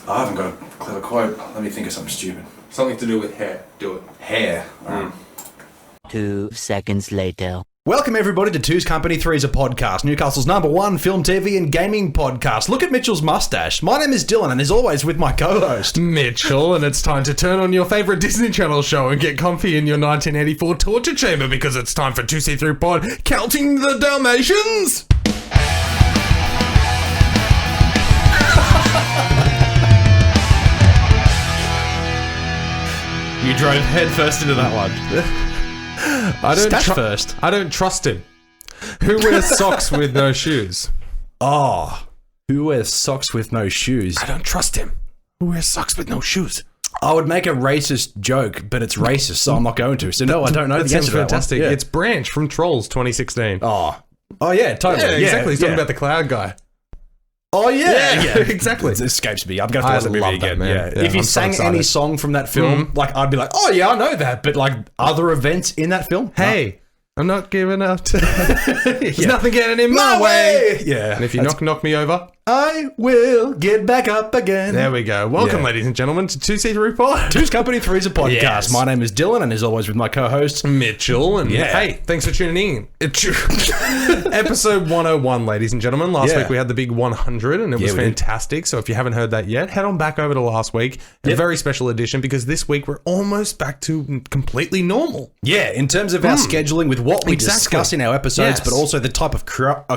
I haven't got a clever quote. Let me think of something stupid. Something to do with hair. Do it. Hair. 2 seconds later. Welcome everybody to Two's Company, Three's a Podcast, Newcastle's #1 film, TV and gaming podcast. Look at Mitchell's mustache. My name is Dylan and as always with my co-host Mitchell, and it's time to turn on your favourite Disney Channel show and get comfy in your 1984 torture chamber because it's time for 2C3 Pod, Counting the Dalmatians! You drove headfirst into that one. I don't trust him. Who wears socks with no shoes? Oh, who wears socks with no shoes? I don't trust him. Who wears socks with no shoes? I would make a racist joke, but it's racist, so I'm not going to. So no, I don't know that the answer sounds to that one. fantastic. Yeah. It's Branch from Trolls 2016. Oh yeah, totally. Yeah, exactly. He's talking about the cloud guy. Oh yeah, exactly. It escapes me. I'm going to have to watch that movie again. Man. Yeah. If you sang any song from that film, like I'd be like, oh yeah, I know that. But like other events in that film, hey, I'm not giving up. There's nothing getting in my way. Yeah. And if you knock me over, I will get back up again. There we go. Welcome, ladies and gentlemen, to 2C3 Pod. Two's Company, Three's a Podcast. Yes. My name is Dylan, and as always with my co-host Mitchell. And hey, thanks for tuning in. Episode 101, ladies and gentlemen. Last week we had the big 100, and it was fantastic. So if you haven't heard that yet, head on back over to last week. A very special edition, because this week we're almost back to completely normal. Yeah, in terms of our scheduling with what we discuss in our episodes, but also the type of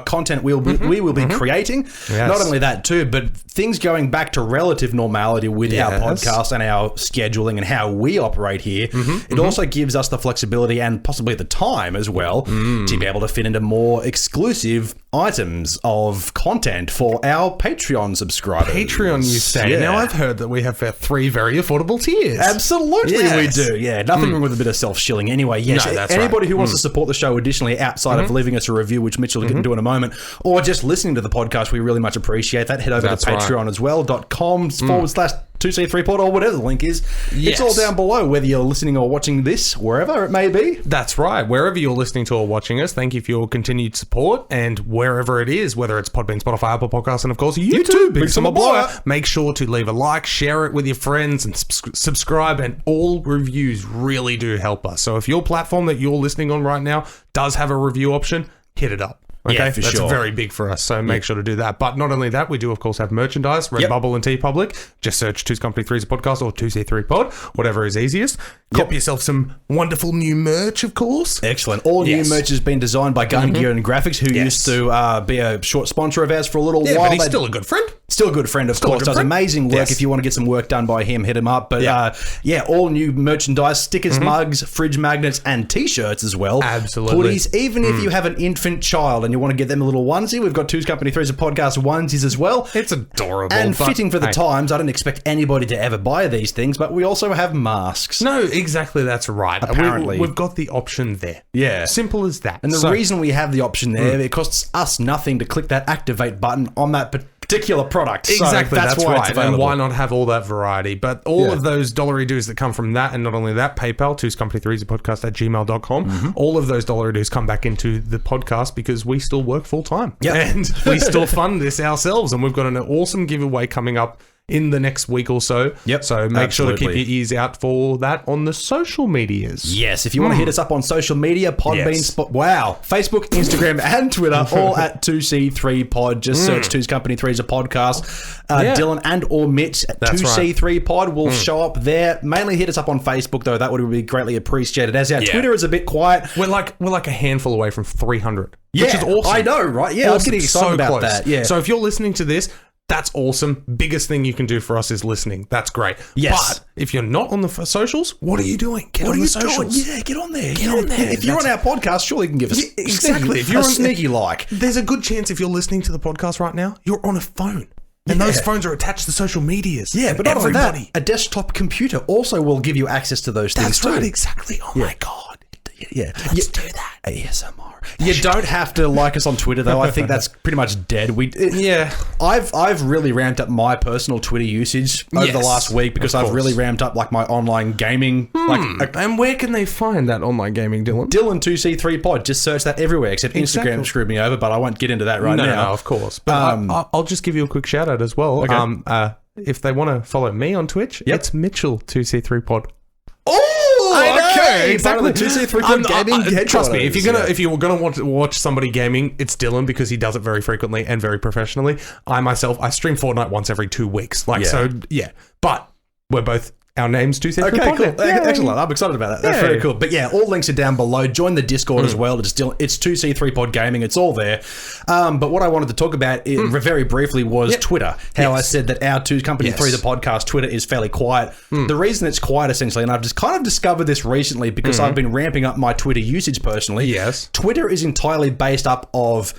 content we will be creating. Yes. Not only that too, but things going back to relative normality with our podcast and our scheduling and how we operate here. It also gives us the flexibility and possibly the time as well to be able to fit into more exclusive items of content for our Patreon subscribers. Patreon, you say? Yeah. Now I've heard that we have 3 very affordable tiers. Absolutely, we do. Yeah, nothing wrong with a bit of self-shilling. Anyway, yes, no, that's anybody who wants to support the show additionally outside of leaving us a review, which Mitchell can do in a moment, or just listening to the podcast, we really much appreciate that. Head over to Patreon as well, .com/2C3pod or whatever the link is. It's all down below, whether you're listening or watching this, wherever it may be. That's right. Wherever you're listening to or watching us, thank you for your continued support. And wherever it is, whether it's Podbean, Spotify, Apple Podcasts, and of course YouTube, Big Summer Boy, make sure to leave a like, share it with your friends, and subscribe. And all reviews really do help us. So if your platform that you're listening on right now does have a review option, hit it up. Okay, yeah, for that's sure. very big for us, so make sure to do that. But not only that, we do, of course, have merchandise, Redbubble and TeePublic. Just search Two's Company, Three's a Podcast or 2C3 Pod, whatever is easiest. Cop yourself some wonderful new merch, of course. Excellent. All new merch has been designed by Gun Gear and Graphics, who used to be a short sponsor of ours for a little while. But he's still a good friend. Still a good friend, of course. Does amazing work. If you want to get some work done by him, hit him up. But all new merchandise, stickers, mugs, fridge magnets, and T-shirts as well. Absolutely. Hoodies, even if you have an infant child and you want to get them a little onesie, we've got Two's Company, Three's a Podcast onesies as well. It's adorable. And fitting for the times. I don't expect anybody to ever buy these things, but we also have masks. No, exactly, that's right. Apparently. We've got the option there. Yeah. Simple as that. And the reason we have the option there, it costs us nothing to click that activate button on that particular product. Exactly, so that's why it's available. And why not have all that variety? But all of those dollar-doos that come from that, and not only that, PayPal, Two's Company, Three's a Podcast at gmail.com, all of those dollar-doos come back into the podcast because we still work full-time. And we still fund this ourselves. And we've got an awesome giveaway coming up in the next week or so. So make sure to keep your ears out for that on the social medias. Yes, if you want to hit us up on social media, Podbean, Facebook, Instagram, and Twitter, all at 2C3Pod. Just search Two's Company, Three's a Podcast. Dylan and or Mitch at 2C3Pod will show up there. Mainly hit us up on Facebook, though. That would be greatly appreciated. As our Twitter is a bit quiet. We're like a handful away from 300, which is awesome. I know, right? Yeah, I was getting excited about that. Yeah. So if you're listening to this, that's awesome. Biggest thing you can do for us is listening. That's great. Yes. But if you're not on the socials, what are you doing? Get on the socials. Yeah, get on there. Get on there. If you're on our podcast, surely you can give us exactly. If you're a sneaky like. There's a good chance if you're listening to the podcast right now, you're on a phone. And those phones are attached to social medias. Yeah, but not only that, a desktop computer also will give you access to those things too. That's right, exactly. Oh my God. Yeah. Let's do that. ASMR. You don't have to like us on Twitter, though. I think that's pretty much dead. I've really ramped up my personal Twitter usage over the last week because I've really ramped up like my online gaming. And where can they find that online gaming, Dylan? Dylan 2C3Pod. Just search that everywhere, except Instagram screwed me over, but I won't get into that now. No, of course. But I'll just give you a quick shout out as well. Okay. if they want to follow me on Twitch, it's Mitchell2C3pod. Oh, okay. Exactly. 2C3 Pod gaming. Trust me, if you were gonna want to watch somebody gaming, it's Dylan, because he does it very frequently and very professionally. I stream Fortnite once every 2 weeks. But we're both. Our name's 2C3 Okay, Pod. cool. Excellent. I'm excited about that. That's very cool. But yeah, all links are down below. Join the Discord as well. It's 2C3 Pod Gaming. It's all there. But what I wanted to talk about very briefly was Twitter. How I said that our 2 Company 3, the podcast, Twitter is fairly quiet. The reason it's quiet, essentially, and I've just kind of discovered this recently because I've been ramping up my Twitter usage personally. Yes. Twitter is entirely based up of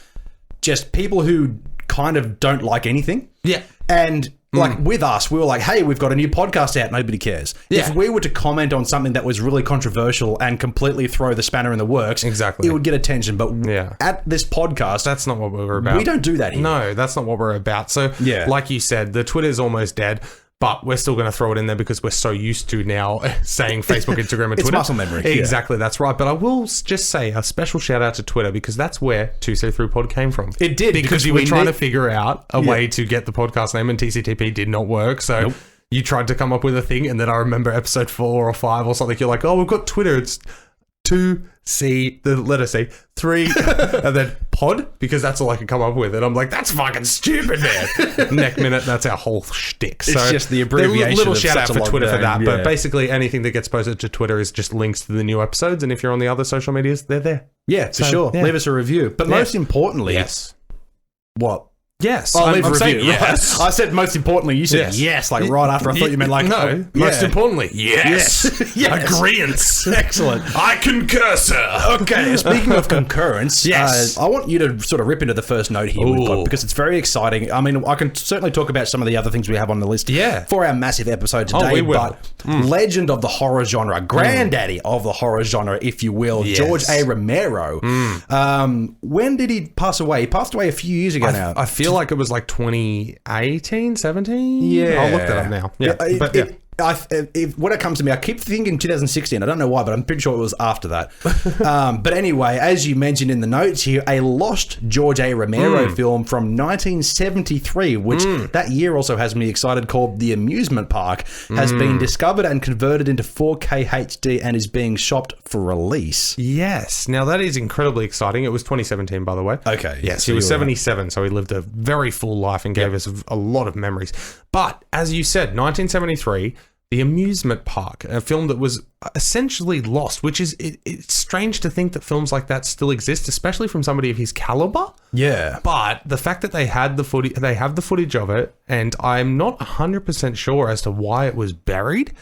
just people who kind of don't like anything. Yeah. And like with us, we were like, hey, we've got a new podcast out. Nobody cares. Yeah. If we were to comment on something that was really controversial and completely throw the spanner in the works, it would get attention. But at this podcast, that's not what we're about. We don't do that here. No, that's not what we're about. So like you said, the Twitter's almost dead. But we're still going to throw it in there because we're so used to now saying Facebook, Instagram, and Twitter. It's muscle memory. Exactly, that's right. But I will just say a special shout out to Twitter because that's where 2C3 Pod came from. It did. Because you were trying to figure out a way to get the podcast name, and TCTP did not work. So you tried to come up with a thing, and then I remember episode 4 or 5 or something. You're like, oh, we've got Twitter. It's 2C, the letter C, 3, and then pod, because that's all I could come up with. And I'm like, that's fucking stupid, man. Next minute, that's our whole shtick. So it's just the abbreviation. Little shout out for Twitter for that. Yeah. But basically, anything that gets posted to Twitter is just links to the new episodes. And if you're on the other social medias, they're there. Yeah, for sure. Yeah. Leave us a review. But most importantly, what? Yes. I'll leave a review. Saying yes. I said most importantly, you said yes, like right after. I thought you meant like... No, most importantly, yes. Agreeance. Excellent. I concur, sir. Okay, speaking of concurrence, I want you to sort of rip into the first note here we've got, because it's very exciting. I mean, I can certainly talk about some of the other things we have on the list for our massive episode today, but legend of the horror genre, granddaddy of the horror genre, if you will, George A. Romero. When did he pass away? He passed away a few years ago now. I feel like it was like 2018, 17. Yeah. I'll look that up now. Yeah. When it comes to me, I keep thinking 2016. I don't know why, but I'm pretty sure it was after that. But anyway, as you mentioned in the notes here, a lost George A. Romero film from 1973, which that year also has me excited, called The Amusement Park, has been discovered and converted into 4K HD and is being shopped for release. Yes. Now, that is incredibly exciting. It was 2017, by the way. Okay. Yes, he was 77, so he lived a very full life and gave us a lot of memories. But, as you said, 1973... The Amusement Park, a film that was essentially lost, which is, it's strange to think that films like that still exist, especially from somebody of his caliber. Yeah. But the fact that they had the footage, they have the footage of it, and I'm not 100% sure as to why it was buried,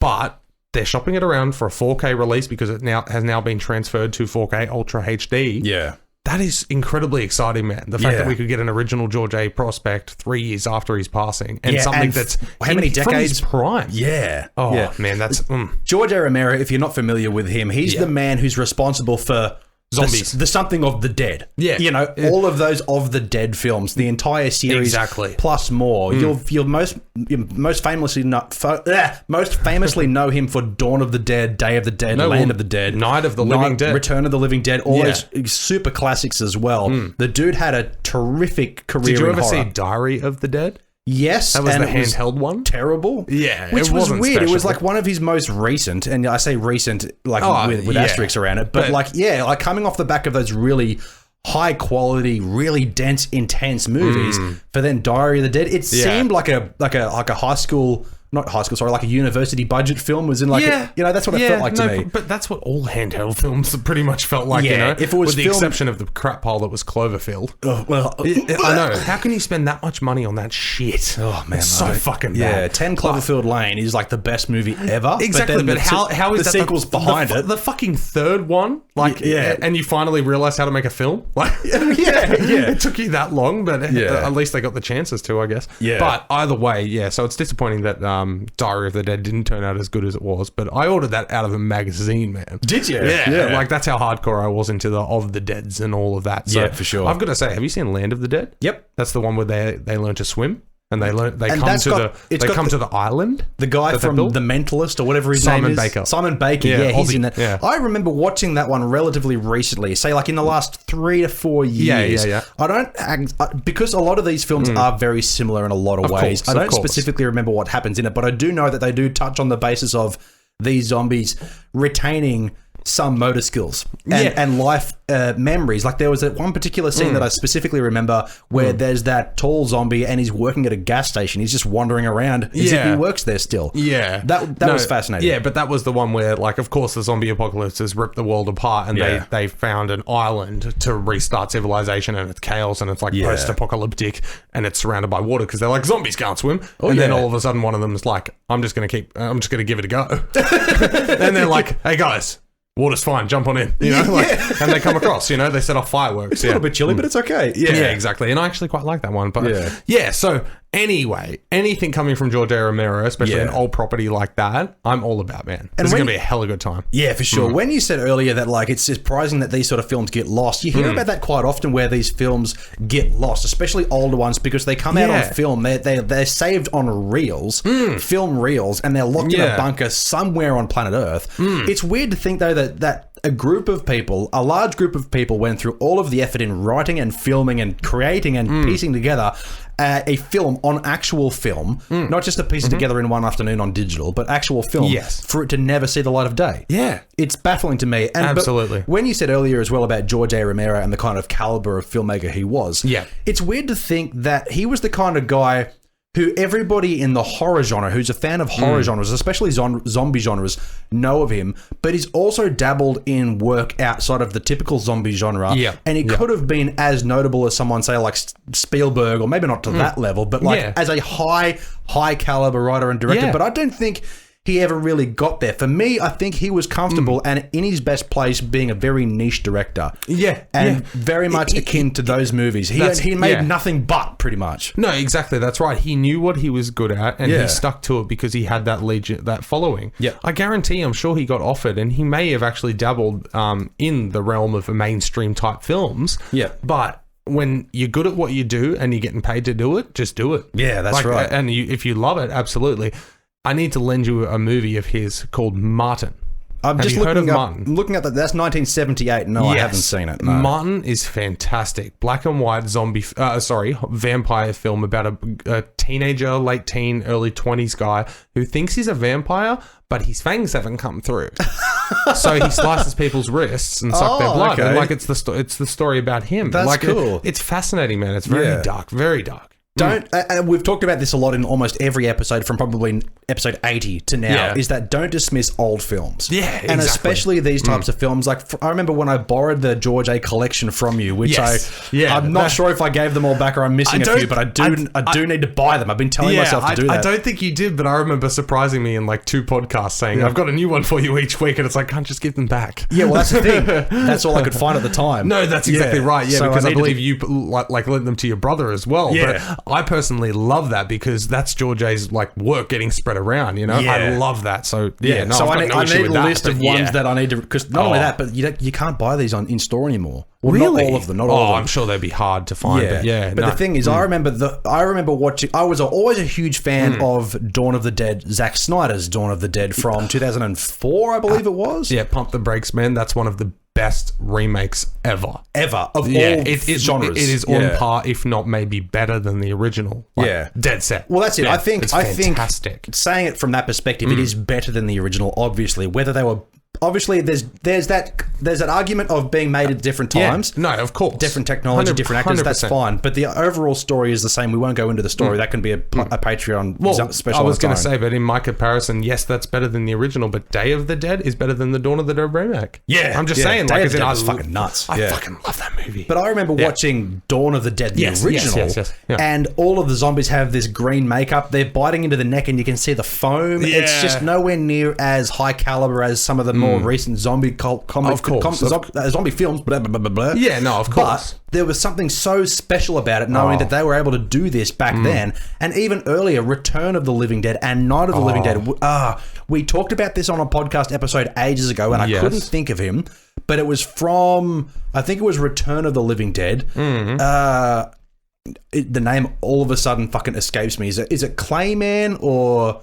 but they're shopping it around for a 4K release because it has now been transferred to 4K Ultra HD. Yeah. That is incredibly exciting, man. The fact that we could get an original George A. prospect 3 years after he's passing, and something that's how many decades prime. Yeah. Oh man, that's George A. Romero. If you're not familiar with him, he's the man who's responsible for zombies, the something of the dead. Yeah, you know, all of those of the dead films, the entire series, plus more. You'll most famously know him for Dawn of the Dead, Day of the Dead, Land of the Dead, Night of the Living Dead, Return of the Living Dead, all those super classics as well. The dude had a terrific career. Did you ever see Diary of the Dead? Yes, that was the handheld one. Terrible, which was weird. Special. It was like one of his most recent, and I say recent like with asterisks around it, but like coming off the back of those really high quality, really dense, intense movies. For then Diary of the Dead, it seemed like a high school. Not high school, sorry, like a university budget film was in like, that's what it felt like to me. But that's what all handheld films pretty much felt like, you know, if it was with the exception of the crap pile that was Cloverfield. Oh, well, I know. How can you spend that much money on that shit? Oh, man. It's so fucking bad. Yeah, 10 Cloverfield Lane is like the best movie ever. Exactly, but how is the sequels behind it? The fucking third one, like, and you finally realize how to make a film? Like, it took you that long, but at least they got the chances to, I guess. Yeah. But either way, so it's disappointing that Diary of the Dead didn't turn out as good as it was, but I ordered that out of a magazine, man. Did you? Yeah. Like, that's how hardcore I was into the Of the Deads and all of that. So for sure. I've got to say, have you seen Land of the Dead? Yep. That's the one where they learn to swim. and they come to the island. The guy from The Mentalist or whatever his name is. Simon Baker. Yeah, he's in that. Yeah. I remember watching that one relatively recently, say like in the last 3 to 4 years. Yeah. I don't, because a lot of these films are very similar in a lot of ways. I don't specifically remember what happens in it, but I do know that they do touch on the basis of these zombies retaining some motor skills and life memories. Like there was that one particular scene that I specifically remember where there's that tall zombie and he's working at a gas station. He's just wandering around as if he works there still. Yeah. That was fascinating. Yeah, but that was the one where, like, of course the zombie apocalypse has ripped the world apart and they found an island to restart civilization and it's chaos and it's like post-apocalyptic and it's surrounded by water because they're like, zombies can't swim. Then all of a sudden one of them is like, I'm just going to give it a go. And they're like, hey guys, water's fine, jump on in, you know, and they come across, you know, they set off fireworks. It's a little bit chilly, but it's okay. Yeah, exactly. And I actually quite like that one. But so anyway, anything coming from George A. Romero, especially an old property like that, I'm all about, man. This is going to be a hell of a good time. Yeah, for sure. When you said earlier that, like, it's surprising that these sort of films get lost, you hear about that quite often where these films get lost, especially older ones, because they come out on film. They're saved on reels, film reels, and they're locked in a bunker somewhere on planet Earth. It's weird to think, though, that a large group of people went through all of the effort in writing and filming and creating and piecing together a film on actual film, not just to piece it together in one afternoon on digital, but actual film for it to never see the light of day. Yeah. It's baffling to me. And absolutely. When you said earlier as well about George A. Romero and the kind of caliber of filmmaker he was, it's weird to think that he was the kind of guy who everybody in the horror genre, who's a fan of horror genres, especially zombie genres, know of him, but he's also dabbled in work outside of the typical zombie genre. Yeah. And he could have been as notable as someone, say, like Spielberg, or maybe not to that level, but like as a high caliber writer and director. But I don't think he ever really got there. For me, I think he was comfortable and in his best place being a very niche director. Yeah. And very much akin to those movies. He made nothing but, pretty much. No, exactly. That's right. He knew what he was good at and he stuck to it because he had that following. Yeah. I guarantee I'm sure he got offered and he may have actually dabbled in the realm of mainstream type films. Yeah. But when you're good at what you do and you're getting paid to do it, just do it. Yeah, that's right. And if you love it, absolutely. I need to lend you a movie of his called Martin. Have you heard of Martin? I'm looking at that. That's 1978. No, I haven't seen it. No. Martin is fantastic. Black and white vampire film about a teenager, late teen, early 20s guy who thinks he's a vampire, but his fangs haven't come through. So he slices people's wrists and suck their blood. Okay. And like it's the story about him. That's like, cool. It's fascinating, man. It's very dark, very dark. And we've talked about this a lot in almost every episode from probably episode 80 to now, is that don't dismiss old films. Yeah, exactly. And especially these types of films. Like, I remember when I borrowed the George A. collection from you, which I'm not sure if I gave them all back or I'm missing a few, but I do need to buy them. I've been telling myself to do that. I don't think you did, but I remember surprising me in like 2 podcasts saying, I've got a new one for you each week, and it's like, can't just give them back. Yeah, well, that's the thing. That's all I could find at the time. No, that's exactly right. Yeah, so because I believe you like lent them to your brother as well. Yeah. But I personally love that because that's George A.'s like work getting spread around, you know? I love that. So so I need a list of ones that I need to, because not only that, but you can't buy these in store anymore. Well, really? Not all of them. Not all of them. I'm sure they'd be hard to find. But the thing is, I remember watching. I was always a huge fan of Dawn of the Dead, Zack Snyder's Dawn of the Dead from 2004, I believe it was. Yeah, Pump the Brakes, man. That's one of the best remakes ever of all genres. It is on par, if not maybe better than the original. Dead set. Well, that's it. Yeah, I think fantastic. Saying it from that perspective, it is better than the original. Obviously, whether they were. Obviously, there's that argument of being made at different times. No, of course. Different technology, different actors, 100%. That's fine. But the overall story is the same. We won't go into the story. That can be a Patreon special. I was going to say, but in my comparison, yes, that's better than the original, but Day of the Dead is better than the Dawn of the Dead remake. Yeah. I'm just saying. Day of the Dead was fucking nuts. I fucking love that movie. But I remember watching Dawn of the Dead, the original, and all of the zombies have this green makeup. They're biting into the neck and you can see the foam. Yeah. It's just nowhere near as high caliber as some of the more recent zombie zombie films, blah, blah, blah, blah. Yeah, no, of course. But there was something so special about it, knowing that they were able to do this back then, and even earlier, Return of the Living Dead and Night of the Living Dead. We talked about this on a podcast episode ages ago, and I couldn't think of him, but it was from, I think it was Return of the Living Dead. the name all of a sudden fucking escapes me. Is it Clayman or...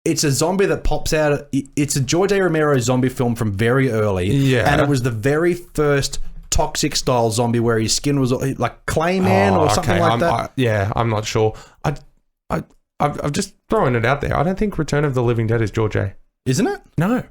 It's a zombie that pops out. It's a George A. Romero zombie film from very early. Yeah. And it was the very first toxic style zombie where his skin was like Clayman or something like that. I'm not sure. I've just throwing it out there. I don't think Return of the Living Dead is George A. Isn't it? No,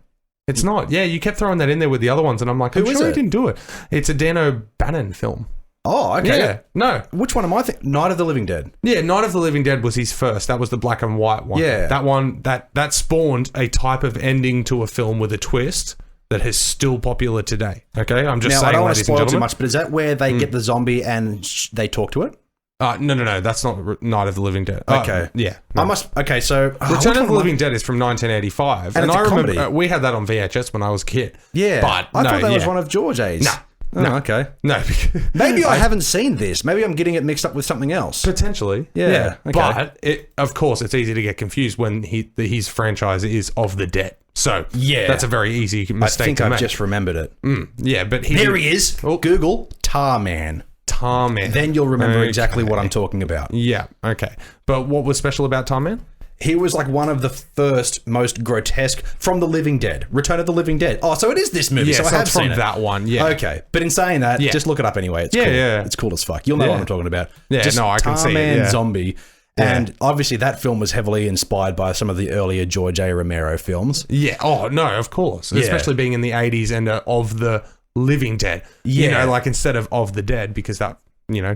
it's not. Yeah, you kept throwing that in there with the other ones, and I'm like, I'm sure he didn't do it. It's a Dan O'Bannon film. Oh, okay. Yeah, no. Which one am I thinking? Night of the Living Dead. Yeah, Night of the Living Dead was his first. That was the black and white one. Yeah. That one, that spawned a type of ending to a film with a twist that is still popular today. Okay? I'm just saying, I don't want to ladies and spoil too gentlemen. much, but is that where they get the zombie and they talk to it? No. That's not Night of the Living Dead. Okay. Yeah. No. Okay, so... Return of the Living Dead is from 1985. And I remember comedy. We had that on VHS when I was a kid. Yeah. But I thought that was one of George A's. No. Oh, okay. No. Maybe I haven't seen this. Maybe I'm getting it mixed up with something else. Potentially. Yeah. Okay. But, of course, it's easy to get confused when his franchise is of the Dead. So, that's a very easy mistake to make. I think I've just remembered it. Yeah, but here he is. Oh. Google Tarman. Tarman. Then you'll remember exactly what I'm talking about. Yeah, okay. But what was special about Tarman? He was like one of the first most grotesque from the Living Dead. Return of the Living Dead. Oh, so it is this movie. Yeah, so I have it's from seen it. that one. Yeah. Okay. But in saying that, just look it up anyway. It's cool. Yeah. It's cool as fuck. You'll know what I'm talking about. Yeah, just I can see it. Tarman Zombie. And obviously that film was heavily inspired by some of the earlier George A. Romero films. Yeah. Oh, no, of course. Yeah. Especially being in the 80s and of the Living Dead. Yeah. You know, like instead of the Dead, because that...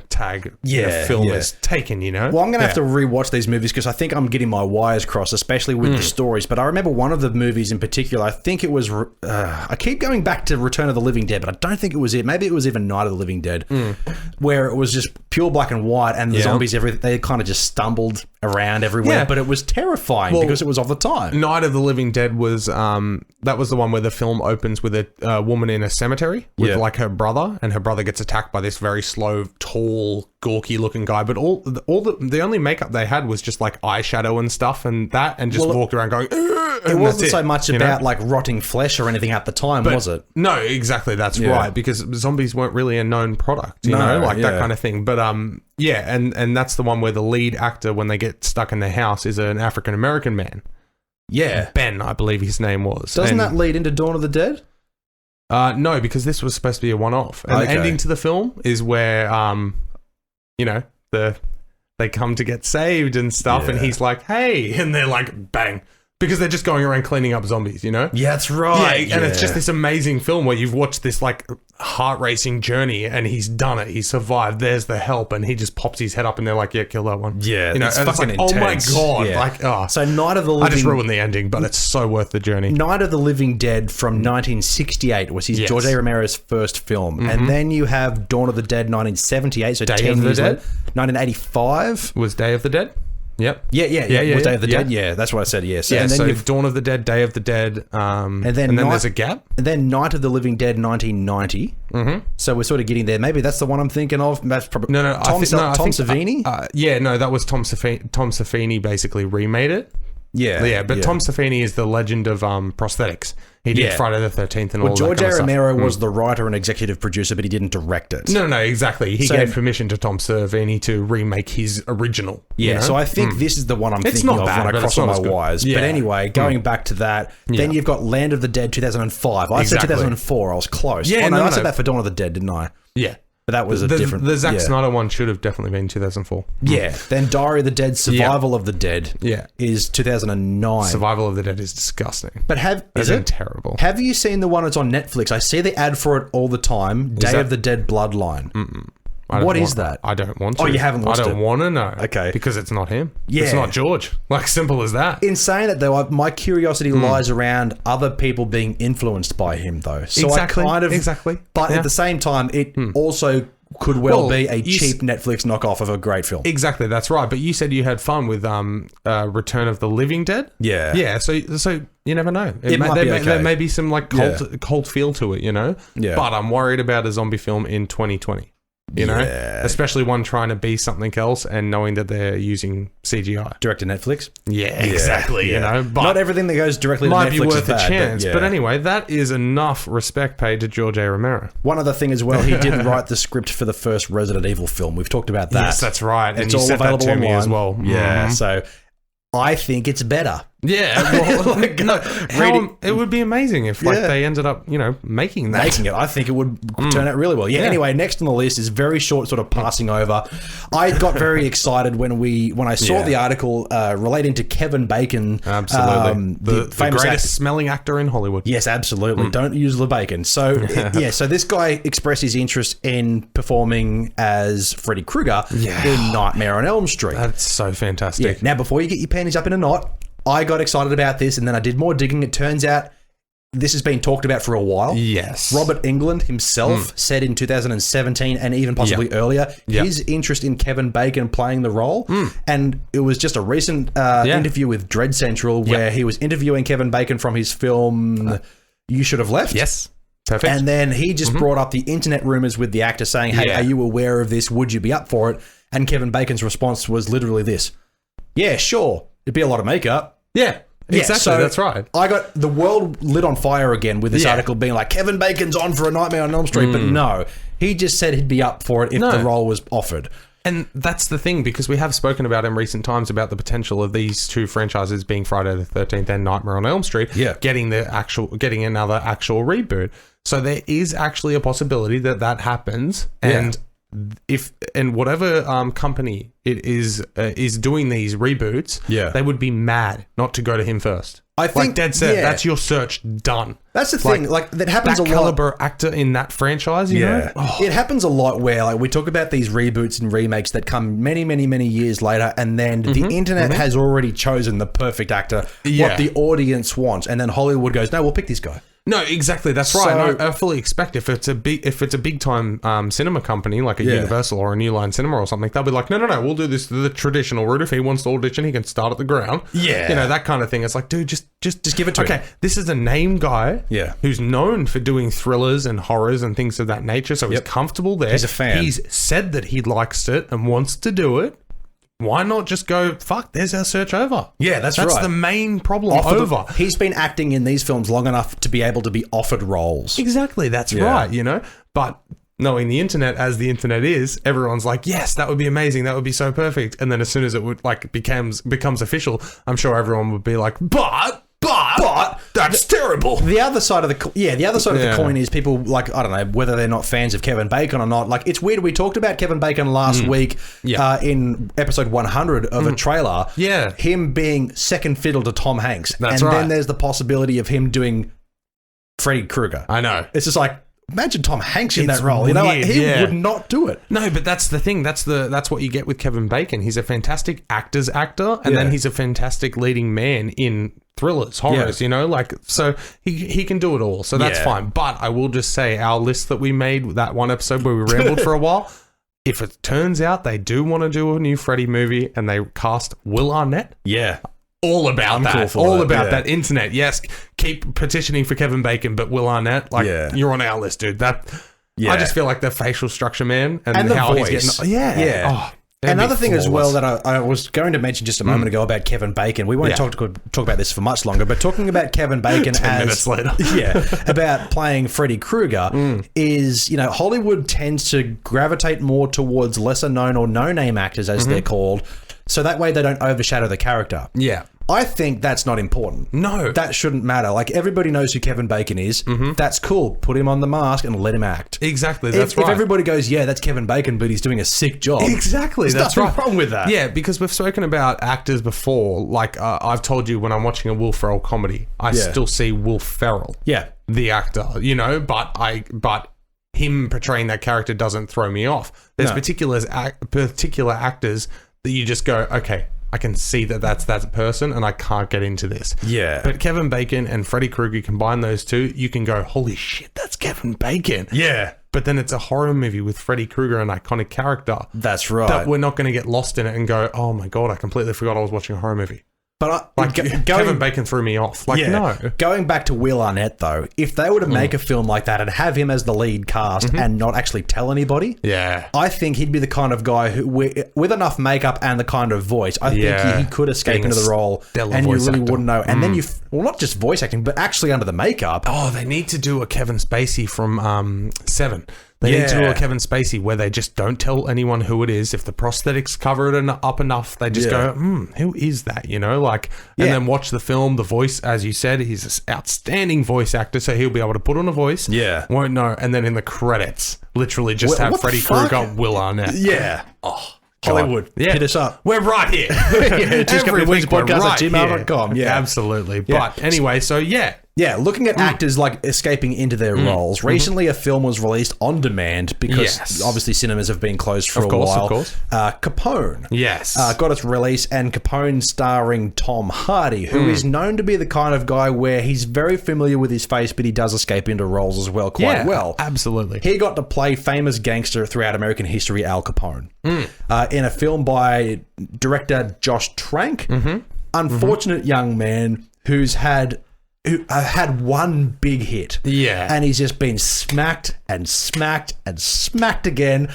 tag the film is taken, Well, I'm going to have to rewatch these movies because I think I'm getting my wires crossed, especially with the stories. But I remember one of the movies in particular, I think it was, I keep going back to Return of the Living Dead, but I don't think it was it. Maybe it was even Night of the Living Dead, where it was just pure black and white and the zombies, they kind of just stumbled around everywhere, but it was terrifying because it was of the time. Night of the Living Dead was, that was the one where the film opens with a woman in a cemetery with like her brother, and her brother gets attacked by this very slow, tall, gawky looking guy, but the only makeup they had was just like eyeshadow and stuff and just walked around going, it wasn't so much about like rotting flesh or anything at the time, was it? No, exactly, that's right, because zombies weren't really a known product, that kind of thing. But and that's the one where the lead actor, when they get stuck in their house, is an African American man. Yeah. Ben, I believe his name was. Doesn't that lead into Dawn of the Dead? No, because this was supposed to be a one-off. And the ending to the film is where, they come to get saved and stuff, and he's like, hey, and they're like, bang. Because they're just going around cleaning up zombies, Yeah, that's right. Yeah, and it's just this amazing film where you've watched this like heart-racing journey, and he's done it. He's survived. There's the help, and he just pops his head up, and they're like, "Yeah, kill that one." Yeah, it's fucking intense. Oh my god! So Night of the Living... I just ruined the ending, but it's so worth the journey. Night of the Living Dead from 1968 was his George A. Romero's first film, and then you have Dawn of the Dead 1978. So Day of the Dead. 1985 was Day of the Dead. Yep. Yeah. Was Day of the Dead? Yeah, that's what I said. Yes. Yeah. And then so Dawn of the Dead, Day of the Dead, and then there's a gap. And then Night of the Living Dead, 1990. Mm-hmm. So we're sort of getting there. Maybe that's the one I'm thinking of. That's probably Tom Savini. That was Tom Savini. Tom Savini basically remade it. Yeah. But Tom Savini is the legend of prosthetics. He did Friday the 13th and all that George kind of stuff. Romero was the writer and executive producer, but he didn't direct it. No, exactly. He gave permission to Tom Savini to remake his original. Yeah, so I think this is the one I'm thinking of when I cross all my wires. Yeah. But anyway, going back to that, then you've got Land of the Dead 2005. I said 2004. I was close. Yeah, I said that for Dawn of the Dead, didn't I? Yeah. But that was a different... The Zack Snyder one should have definitely been 2004. Yeah. Then Diary of the Dead, Survival of the Dead is 2009. Survival of the Dead is disgusting. But is it terrible? Have you seen the one that's on Netflix? I see the ad for it all the time. Day of the Dead Bloodline. What is that? I don't want to. Oh, you haven't watched it? I don't want to know. Okay. Because it's not him. Yeah. It's not George. Like, simple as that. In saying that, though, my curiosity lies around other people being influenced by him, though. So exactly. I kind of... Exactly. But at the same time, it also... could be a cheap Netflix knockoff of a great film. Exactly, that's right. But you said you had fun with Return of the Living Dead. Yeah. Yeah, so you never know. There may be some like cult feel to it, Yeah. But I'm worried about a zombie film in 2020. you know, especially one trying to be something else and knowing that they're using CGI. Direct to Netflix. Yeah, exactly. You know, but not everything that goes directly to Netflix might be worth is bad, a chance. But anyway, that is enough respect paid to George A. Romero. One other thing as well, he did write the script for the first Resident Evil film. We've talked about that. Yes, that's right. It's and you all said available that to online me as well. Yeah, so I think it's better. Yeah, well, it would be amazing if they ended up, you know, making that. I think it would turn out really well. Yeah. Anyway, next on the list is very short, sort of passing over. I got very excited when I saw the article relating to Kevin Bacon. Absolutely, the famous greatest smelling actor in Hollywood. Yes, absolutely. Don't use the bacon. So so this guy expressed his interest in performing as Freddy Krueger in Nightmare on Elm Street. That's so fantastic. Yeah. Now, before you get your panties up in a knot, I got excited about this, and then I did more digging. It turns out this has been talked about for a while. Yes. Robert Englund himself said in 2017, and even possibly earlier, his interest in Kevin Bacon playing the role. And it was just a recent interview with Dread Central where he was interviewing Kevin Bacon from his film You Should Have Left. Yes. Perfect. And then he just brought up the internet rumors with the actor saying, hey, are you aware of this? Would you be up for it? And Kevin Bacon's response was literally this. Yeah, sure. It'd be a lot of makeup. Yeah, exactly. So that's right. I got the world lit on fire again with this article being like, Kevin Bacon's on for a Nightmare on Elm Street. But no, he just said he'd be up for it if the role was offered. And that's the thing, because we have spoken about in recent times about the potential of these two franchises being Friday the 13th and Nightmare on Elm Street getting another actual reboot. So there is actually a possibility that happens. And and whatever company it is doing these reboots, they would be mad not to go to him first. I think, like Dad said, that's your search done. That's the thing. Like that happens a lot. Caliber actor in that franchise, you know? It happens a lot where like we talk about these reboots and remakes that come many, many, many years later, and then the internet has already chosen the perfect actor, what the audience wants, and then Hollywood goes, no, we'll pick this guy. No, exactly. That's right. And I fully expect if it's a big time cinema company like a Universal or a New Line Cinema or something, they'll be like, no, we'll do this the traditional route. If he wants to audition, he can start at the ground. Yeah, you know, that kind of thing. It's like, dude, just give it to him. Okay, this is a name guy. Who's known for doing thrillers and horrors and things of that nature. So he's comfortable there. He's a fan. He's said that he likes it and wants to do it. Why not just go, fuck, there's our search over. Yeah, that's the main problem over. He's been acting in these films long enough to be able to be offered roles. Exactly, that's right, you know? But knowing the internet as the internet is, everyone's like, yes, that would be amazing, that would be so perfect. And then as soon as it would becomes official, I'm sure everyone would be like, but that's terrible. The other side of the the coin is people like, I don't know whether they're not fans of Kevin Bacon or not. Like, it's weird. We talked about Kevin Bacon last week in episode 100 of a trailer. Yeah, him being second fiddle to Tom Hanks. That's right. And then there's the possibility of him doing Freddy Krueger. I know. It's just like, imagine Tom Hanks in that role. Weird, you know, like, he would not do it. No, but that's the thing. That's what you get with Kevin Bacon. He's a fantastic actor's actor, and then he's a fantastic leading man in thrillers, horrors, you know, like, so he can do it all. So that's fine. But I will just say, our list that we made, that one episode where we rambled for a while, if it turns out they do want to do a new Freddy movie and they cast Will Arnett, all about that. Cool all about that internet. Yes, keep petitioning for Kevin Bacon, but Will Arnett, like, you're on our list, dude. I just feel like the facial structure, man, and the how voice. He's getting. Oh, another thing as well that I was going to mention just a moment ago about Kevin Bacon. We won't talk about this for much longer, but talking about Kevin Bacon 10 minutes later, about playing Freddy Krueger is, you know, Hollywood tends to gravitate more towards lesser known or no name actors, as they're called, so that way they don't overshadow the character. Yeah. I think that's not important. No. That shouldn't matter. Like, everybody knows who Kevin Bacon is. That's cool. Put him on the mask and let him act. Exactly. That's right. If everybody goes, yeah, that's Kevin Bacon, but he's doing a sick job. Exactly. There's nothing wrong with that. Yeah, because we've spoken about actors before. Like, I've told you when I'm watching a Will Ferrell comedy, I still see Will Ferrell. Yeah. The actor, you know, but him portraying that character doesn't throw me off. There's particular actors that you just go, okay, I can see that's that person and I can't get into this. Yeah. But Kevin Bacon and Freddy Krueger, combine those two, you can go, holy shit, that's Kevin Bacon. Yeah. But then it's a horror movie with Freddy Krueger, an iconic character. That's right. That we're not going to get lost in it and go, oh my God, I completely forgot I was watching a horror movie. But Kevin Bacon threw me off. No. Going back to Will Arnett, though, if they were to make a film like that and have him as the lead cast and not actually tell anybody, I think he'd be the kind of guy who, with enough makeup and the kind of voice, I think he could escape into the role and you really wouldn't know. And then not just voice acting, but actually under the makeup. Oh, they need to do a Kevin Spacey from Seven. They need to do a Kevin Spacey where they just don't tell anyone who it is. If the prosthetics cover it up enough, they just go, who is that? And then watch the film. The voice, as you said, he's an outstanding voice actor, so he'll be able to put on a voice. Yeah. Won't know. And then in the credits, literally just have Freddy Krueger, Will Arnett. Yeah. Oh. Hollywood, hit us up. We're right here. Every week, podcast at gmail.com. Yeah, absolutely. But anyway, so Yeah, looking at actors escaping into their roles. Recently, a film was released on demand because obviously cinemas have been closed for a while. Of course. Capone. Yes. Got its release, and Capone starring Tom Hardy, who is known to be the kind of guy where he's very familiar with his face, but he does escape into roles as well quite well. Absolutely. He got to play famous gangster throughout American history, Al Capone, in a film by director Josh Trank. Unfortunate young man who had one big hit. Yeah. And he's just been smacked and smacked and smacked again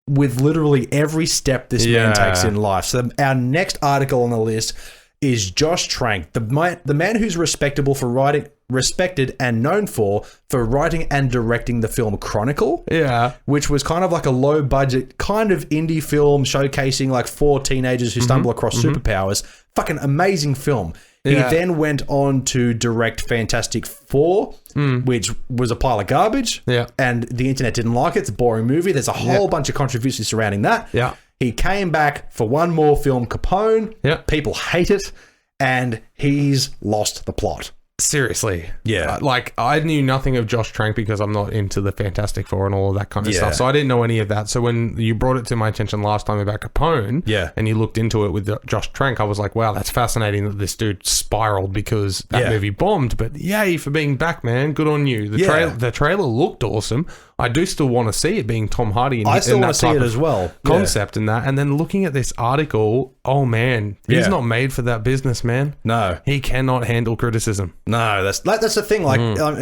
with literally every step this man takes in life. So our next article on the list is Josh Trank, the man who's respected and known for writing and directing the film Chronicle. Yeah. Which was kind of like a low budget kind of indie film showcasing like 4 teenagers who stumble across superpowers. Fucking amazing film. He then went on to direct Fantastic Four, which was a pile of garbage. Yeah. And the internet didn't like it. It's a boring movie. There's a whole bunch of controversy surrounding that. Yeah. He came back for one more film, Capone. Yeah. People hate it. And he's lost the plot. Seriously. Yeah. I knew nothing of Josh Trank because I'm not into the Fantastic Four and all of that kind of stuff. So I didn't know any of that. So when you brought it to my attention last time about Capone and you looked into it with Josh Trank, I was like, wow, that's fascinating that this dude spiraled because that movie bombed. But yay for being back, man. Good on you. The trailer looked awesome. I do still want to see it being Tom Hardy in, I still want that to see type it of as well. concept and that. And then looking at this article, oh man, he's not made for that business, man. No. He cannot handle criticism. No, that's the thing.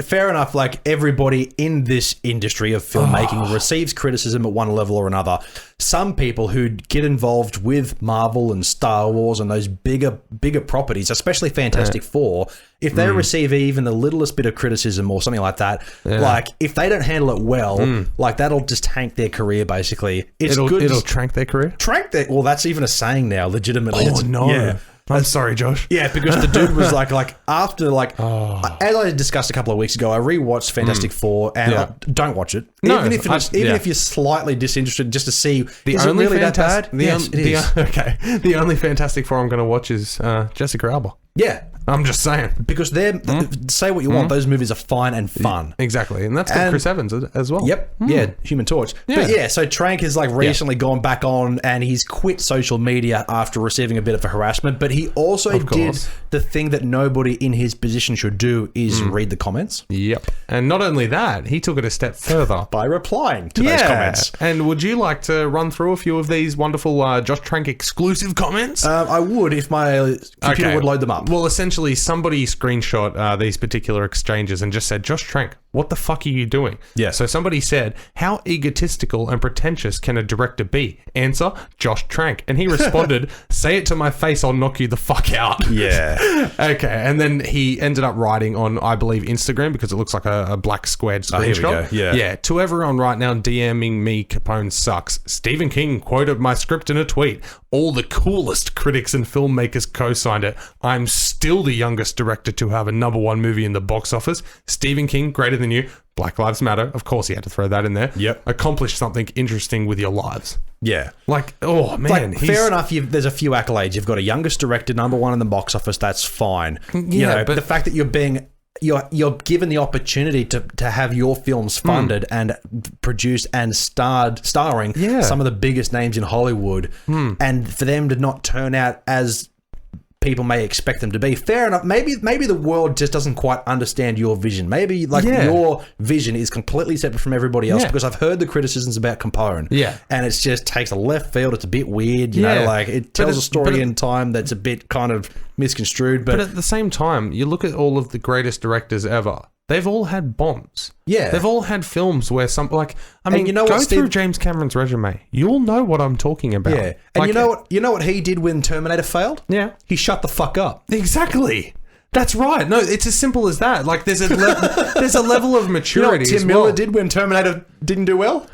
Fair enough. Like, everybody in this industry of filmmaking receives criticism at one level or another. Some people who get involved with Marvel and Star Wars and those bigger properties, especially Fantastic Four, if they receive even the littlest bit of criticism or something like that, like if they don't handle it well, like that'll just tank their career. Basically, it'll trank their career. Well, that's even a saying now. Legitimately, Yeah. I'm sorry, Josh. Yeah, because the dude was after as I discussed a couple of weeks ago, I rewatched Fantastic Four and don't watch it. No, even if you're slightly disinterested, just to see is it only really that bad? Yes, it is. The only Fantastic Four I'm going to watch is Jessica Alba. Yeah. I'm just saying. Because say what you want, those movies are fine and fun. Exactly. And that's got Chris Evans as well. Yep. Yeah, Human Torch. Yeah. But so Trank has recently gone back on and he's quit social media after receiving a bit of a harassment, but he also did the thing that nobody in his position should do is read the comments. Yep. And not only that, he took it a step further. By replying to those comments. And would you like to run through a few of these wonderful Josh Trank exclusive comments? I would if my computer would load them up. Well, essentially, somebody screenshot these particular exchanges and just said, Josh Trank, what the fuck are you doing? Yeah. So somebody said, how egotistical and pretentious can a director be? Answer, Josh Trank. And he responded, say it to my face, I'll knock you the fuck out. Yeah. Okay. And then he ended up writing on, I believe, Instagram, because it looks like a black squared screenshot. Here we go. Yeah. Yeah. To everyone right now DMing me, Capone sucks. Stephen King quoted my script in a tweet. All the coolest critics and filmmakers co-signed it. I'm still the youngest director to have a #1 movie in the box office. Stephen King, greater than you. Black Lives Matter. Of course he had to throw that in there. Yep. Accomplish something interesting with your lives. Yeah. Oh man. Fair enough, there's a few accolades. You've got a youngest director, #1 in the box office. That's fine. Yeah, but the fact that you're given the opportunity to have your films funded and produced and starring some of the biggest names in Hollywood, and for them to not turn out as people may expect them to be. Fair enough. Maybe the world just doesn't quite understand your vision. Maybe your vision is completely separate from everybody else, because I've heard the criticisms about Capone. Yeah. And it just takes a left field. It's a bit weird, you know, like it tells a story in time that's a bit kind of misconstrued. But at the same time, you look at all of the greatest directors ever. They've all had bombs. Yeah. They've all had films where go through James Cameron's resume. You'll know what I'm talking about. Yeah. And you know what he did when Terminator failed? Yeah. He shut the fuck up. Exactly. That's right. No, it's as simple as that. Like there's a level of maturity. You know what Tim Miller did when Terminator didn't do well?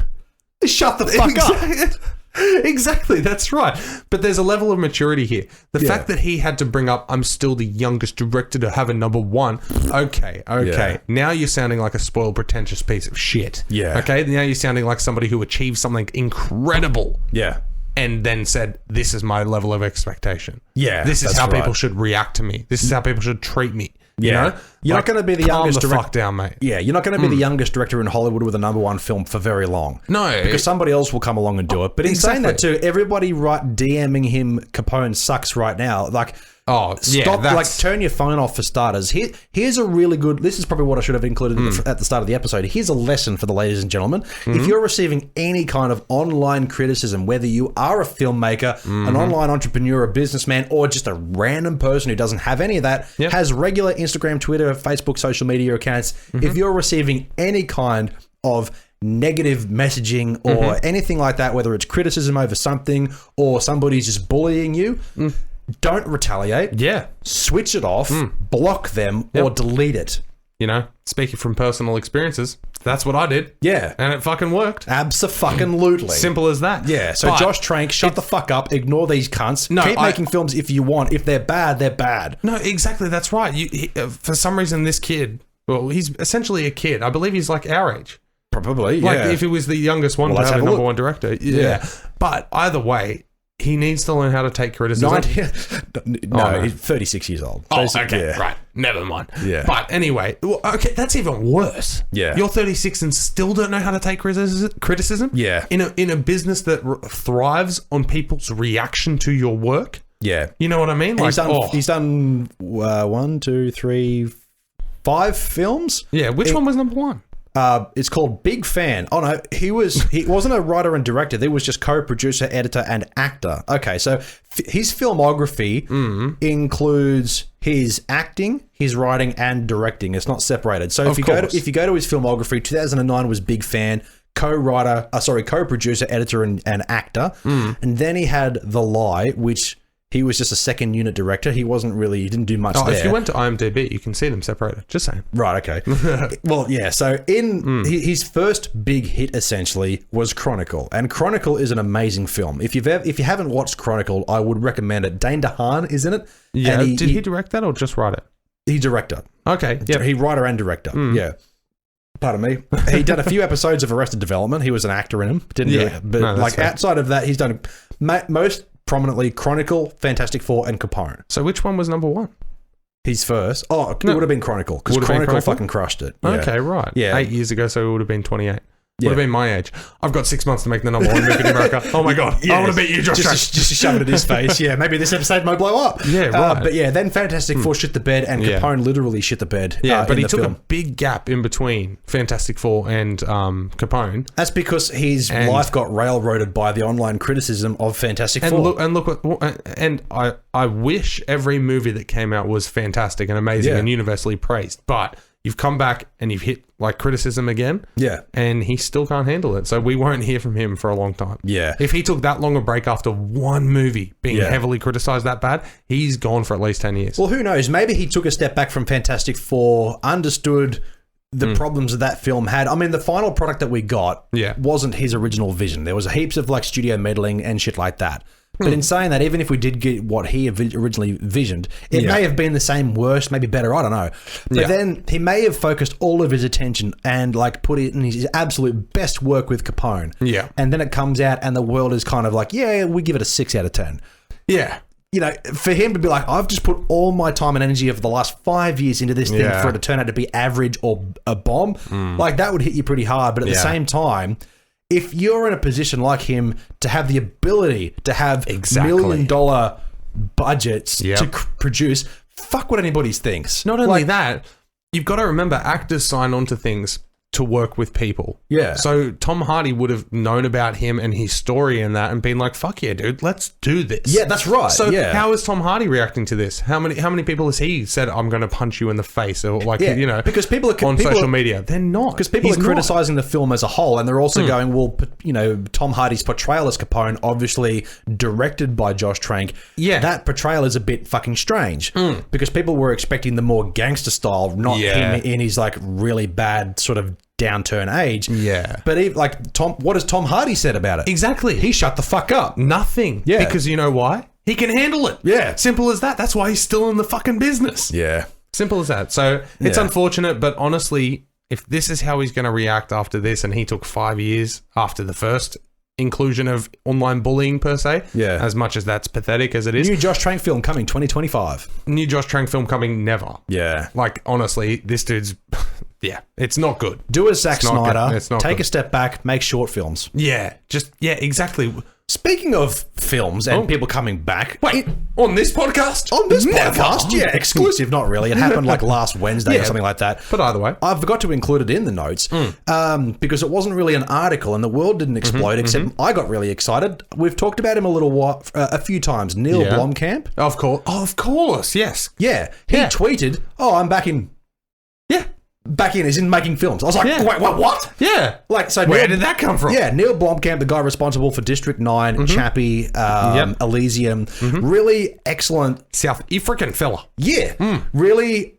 He shut the fuck up. Exactly, that's right. But there's a level of maturity here. The fact that he had to bring up, I'm still the youngest director to have a number one. Okay. Yeah. Now you're sounding like a spoiled, pretentious piece of shit. Yeah. Okay, now you're sounding like somebody who achieved something incredible. Yeah. And then said, this is my level of expectation. Yeah. This is how people should react to me. This is how people should treat me. You know? You're not going to be the youngest director. Fuck down, mate. Yeah, you're not going to be the youngest director in Hollywood with a number one film for very long. No. Because somebody else will come along and do it. But in saying that too, everybody DMing him Capone sucks right now. Like, stop, turn your phone off for starters. Here's a really good, this is probably what I should have included at the start of the episode. Here's a lesson for the ladies and gentlemen. If you're receiving any kind of online criticism, whether you are a filmmaker, an online entrepreneur, a businessman, or just a random person who doesn't have any of that, has regular Instagram, Twitter, Facebook, social media accounts, if you're receiving any kind of negative messaging or anything like that, whether it's criticism over something or somebody's just bullying you, don't retaliate. Yeah. Switch it off, block them, or delete it. You know, speaking from personal experiences, that's what I did. Yeah. And it fucking worked. Abso-fucking-lutely. Simple as that. Yeah. So Josh Trank, shut the fuck up, ignore these cunts. No, keep making films if you want. If they're bad, they're bad. No, exactly. That's right. For some reason, this kid, well, he's essentially a kid. I believe he's like our age. Probably, yeah. Like if it was the youngest one to have a number one director. Yeah. But either way, he needs to learn how to take criticism. He's 36 years old. Okay, right. Never mind. Yeah. But anyway, okay, that's even worse. Yeah. You're 36 and still don't know how to take criticism? Yeah. In a business that thrives on people's reaction to your work? Yeah. You know what I mean? Like, he's done 1, 2, 3, 5 films? Yeah. Which one was number one? It's called Big Fan. Oh no, he wasn't a writer and director. He was just co-producer, editor, and actor. Okay, so his filmography includes his acting, his writing, and directing. It's not separated. So if you go to his filmography, 2009 was Big Fan, co-producer, editor, and actor, and then he had The Lie, which he was just a second unit director. He didn't do much there. If you went to IMDb, you can see them separated. Just saying. Right, okay. Well, yeah, so his first big hit, essentially, was Chronicle. And Chronicle is an amazing film. If you haven't watched Chronicle, I would recommend it. Dane DeHaan is in it. Yeah, did he direct that or just write it? He directed. Okay, yeah. He writer and director, yeah. Pardon me. He done a few episodes of Arrested Development. He was an actor in them. But outside of that, he's done most prominently Chronicle, Fantastic Four, and Capone. So which one was number one? His first. Oh, it would have been Chronicle, because Chronicle fucking crushed it. Yeah. Okay, right. Yeah. 8 years ago, so it would have been 28. Would have been my age. I've got 6 months to make the number one movie in America. Oh my God. I want to beat you, Josh. Just to shove it in his face. Yeah, maybe this episode might blow up. Yeah, right. But yeah, then Fantastic Four shit the bed, and Capone literally shit the bed. Yeah, but he took a big gap in between Fantastic Four and Capone. That's because his life got railroaded by the online criticism of Fantastic Four. I wish every movie that came out was fantastic and amazing and universally praised, but you've come back and you've hit criticism again. Yeah. And he still can't handle it. So we won't hear from him for a long time. Yeah. If he took that long a break after one movie being heavily criticized that bad, he's gone for at least 10 years. Well, who knows? Maybe he took a step back from Fantastic Four, understood the problems that film had. I mean, the final product that we got wasn't his original vision. There was heaps of studio meddling and shit like that. But in saying that, even if we did get what he originally visioned, it may have been the same, worse, maybe better, I don't know. But then he may have focused all of his attention and put it in his absolute best work with Capone. Yeah. And then it comes out and the world is kind of we give it a 6 out of 10. Yeah. You know, for him to be I've just put all my time and energy over the last 5 years into this thing for it to turn out to be average or a bomb, that would hit you pretty hard. But at the same time, if you're in a position like him to have the ability to have $1 million budgets to produce. Fuck what anybody thinks. Not only that, you've got to remember actors sign on to things to work with people. Yeah. So Tom Hardy would have known about him and his story and that and been like, fuck yeah, dude, let's do this. Yeah, that's right. So how is Tom Hardy reacting to this? How many people has he said, I'm going to punch you in the face? Or like, you know, because people are on social media. They're not. Because people are criticizing the film as a whole, and they're also going, well, you know, Tom Hardy's portrayal as Capone, obviously directed by Josh Trank. Yeah. That portrayal is a bit fucking strange because people were expecting the more gangster style, not him in his like really bad sort of downturn age. Yeah. But what has Tom Hardy said about it? Exactly. He shut the fuck up. Nothing. Yeah. Because you know why? He can handle it. Yeah. Simple as that. That's why he's still in the fucking business. Yeah. Simple as that. So it's unfortunate, but honestly, if this is how he's going to react after this, and he took 5 years after the first inclusion of online bullying per se, as much as that's pathetic as it is. New Josh Trank film coming 2025. New Josh Trank film coming never. Yeah. Like, honestly, this dude's... Yeah, it's not good. Do as Zack Snyder. It's not take good. a step back, make short films. Yeah, exactly. Speaking of films and people coming back. Wait, on this podcast? On this podcast? Yeah, exclusive, not really. It happened like last Wednesday or something like that. But either way. I forgot to include it in the notes because it wasn't really an article and the world didn't explode, except I got really excited. We've talked about him a few times. Neil Blomkamp. Of course, yes. Yeah, he tweeted, I'm back in... Yeah. Back in, as in making films. I was like, wait, what? Yeah. Like, so where did that come from? Yeah, Neil Blomkamp, the guy responsible for District 9, Chappie, Elysium. Really excellent. South African fella. Yeah. Really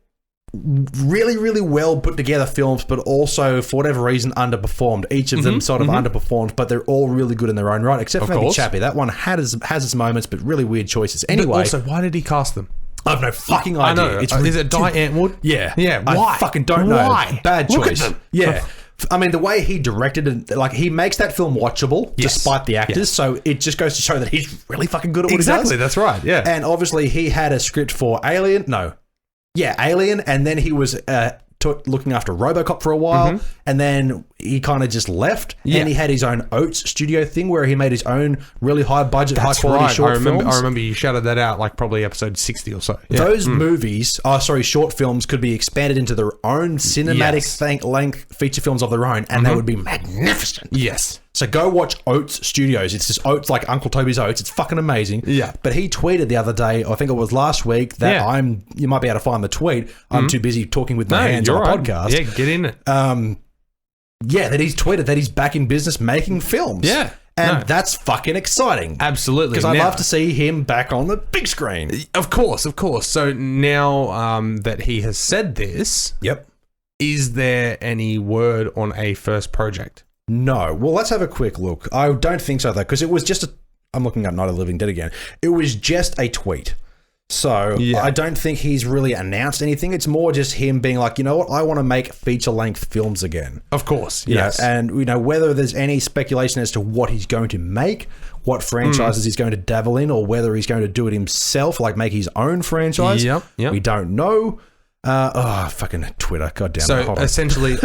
well put together films, but also, for whatever reason, underperformed. Each of them sort of underperformed, but they're all really good in their own right, except for maybe Chappie. That one has its moments, but really weird choices. Anyway. But also, why did he cast them? I have no fucking idea. I know. Is it Di Antwood? Yeah. Yeah. Why? I fucking don't know. Why? Bad choice. Look at them. Yeah. I mean, the way he directed it, like, he makes that film watchable despite the actors. So it just goes to show that he's really fucking good at what he does. Exactly. That's right. Yeah. And obviously he had a script for Alien. Alien. And then he was looking after RoboCop for a while, and then he kind of just left, and he had his own Oats studio thing where he made his own really high budget, high quality short films. I remember you shouted that out like probably episode 60 or so. Yeah. Those short films could be expanded into their own cinematic length feature films of their own, and they would be magnificent. Yes. So go watch Oats Studios. It's just Oats, like Uncle Toby's Oats. It's fucking amazing. Yeah. But he tweeted the other day, I think it was last week, that you might be able to find the tweet. I'm too busy talking with my hands on a podcast. Yeah, get in it. That he's tweeted that he's back in business making films. Yeah. And that's fucking exciting. Absolutely. Because I love to see him back on the big screen. Of course. So now that he has said this, is there any word on a first project? No. Well, let's have a quick look. I don't think so, though, because it was just I'm looking at Night of the Living Dead again. It was just a tweet. So I don't think he's really announced anything. It's more just him being like, you know what, I want to make feature-length films again. Of course, yes. And, whether there's any speculation as to what he's going to make, what franchises he's going to dabble in, or whether he's going to do it himself, like make his own franchise. Yep. We don't know. Fucking Twitter. God damn it. So essentially,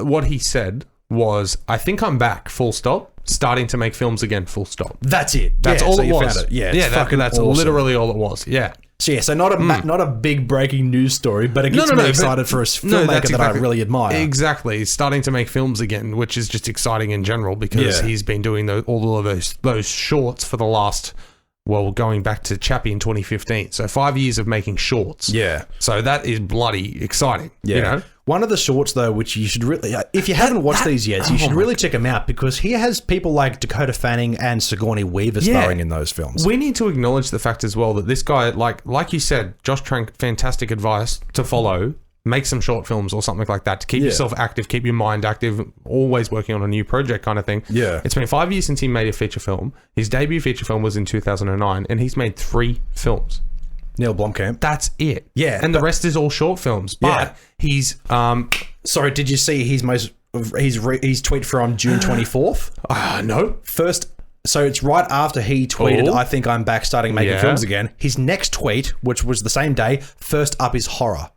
what he said was, I think I'm back, full stop. Starting to make films again, full stop. That's it. That's all so it was. Found it. Yeah, that's awesome. literally all it was. Yeah. So not a big breaking news story, but it gets me excited for a filmmaker that I really admire. Exactly. He's starting to make films again, which is just exciting in general because he's been doing all of those shorts for the last... Well, going back to Chappie in 2015. So 5 years of making shorts. Yeah. So that is bloody exciting. Yeah. One of the shorts, though, which you should really... If you haven't watched these yet, you should really check them out because he has people like Dakota Fanning and Sigourney Weaver starring in those films. We need to acknowledge the fact as well that this guy, like you said, Josh Trank, fantastic advice to follow. Make some short films or something like that to keep yourself active, keep your mind active, always working on a new project kind of thing. Yeah. It's been 5 years since he made a feature film. His debut feature film was in 2009, and he's made 3 films. Neil Blomkamp. That's it. Yeah. And the rest is all short films. But he's... Sorry, did you see his tweet from June 24th? No. So it's right after he tweeted, I think I'm back starting making films again. His next tweet, which was the same day, first up is horror.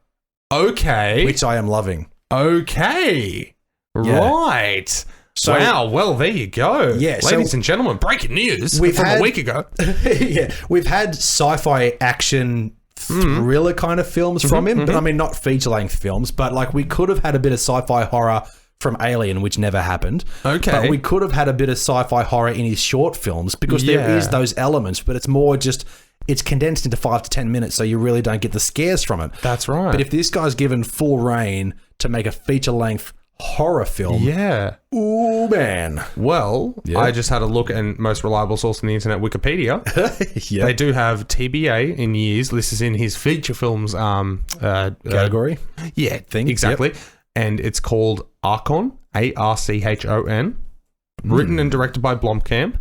Okay. Which I am loving. Okay. Yeah. Right. So, wow, well, there you go. Yeah, ladies and gentlemen, breaking news from a week ago. Yeah, we've had sci-fi action thriller kind of films from him, but I mean, not feature-length films, but like we could have had a bit of sci-fi horror from Alien, which never happened. Okay. But we could have had a bit of sci-fi horror in his short films because there is those elements, but it's more just... It's condensed into 5 to 10 minutes, so you really don't get the scares from it. That's right. But if this guy's given full reign to make a feature-length horror film... Yeah. Ooh, man. Well, I just had a look at most reliable source on the internet, Wikipedia. They do have TBA in years. This is in his feature films... category? Yeah, thing. Exactly. Yep. And it's called Archon, Archon. Written and directed by Blomkamp.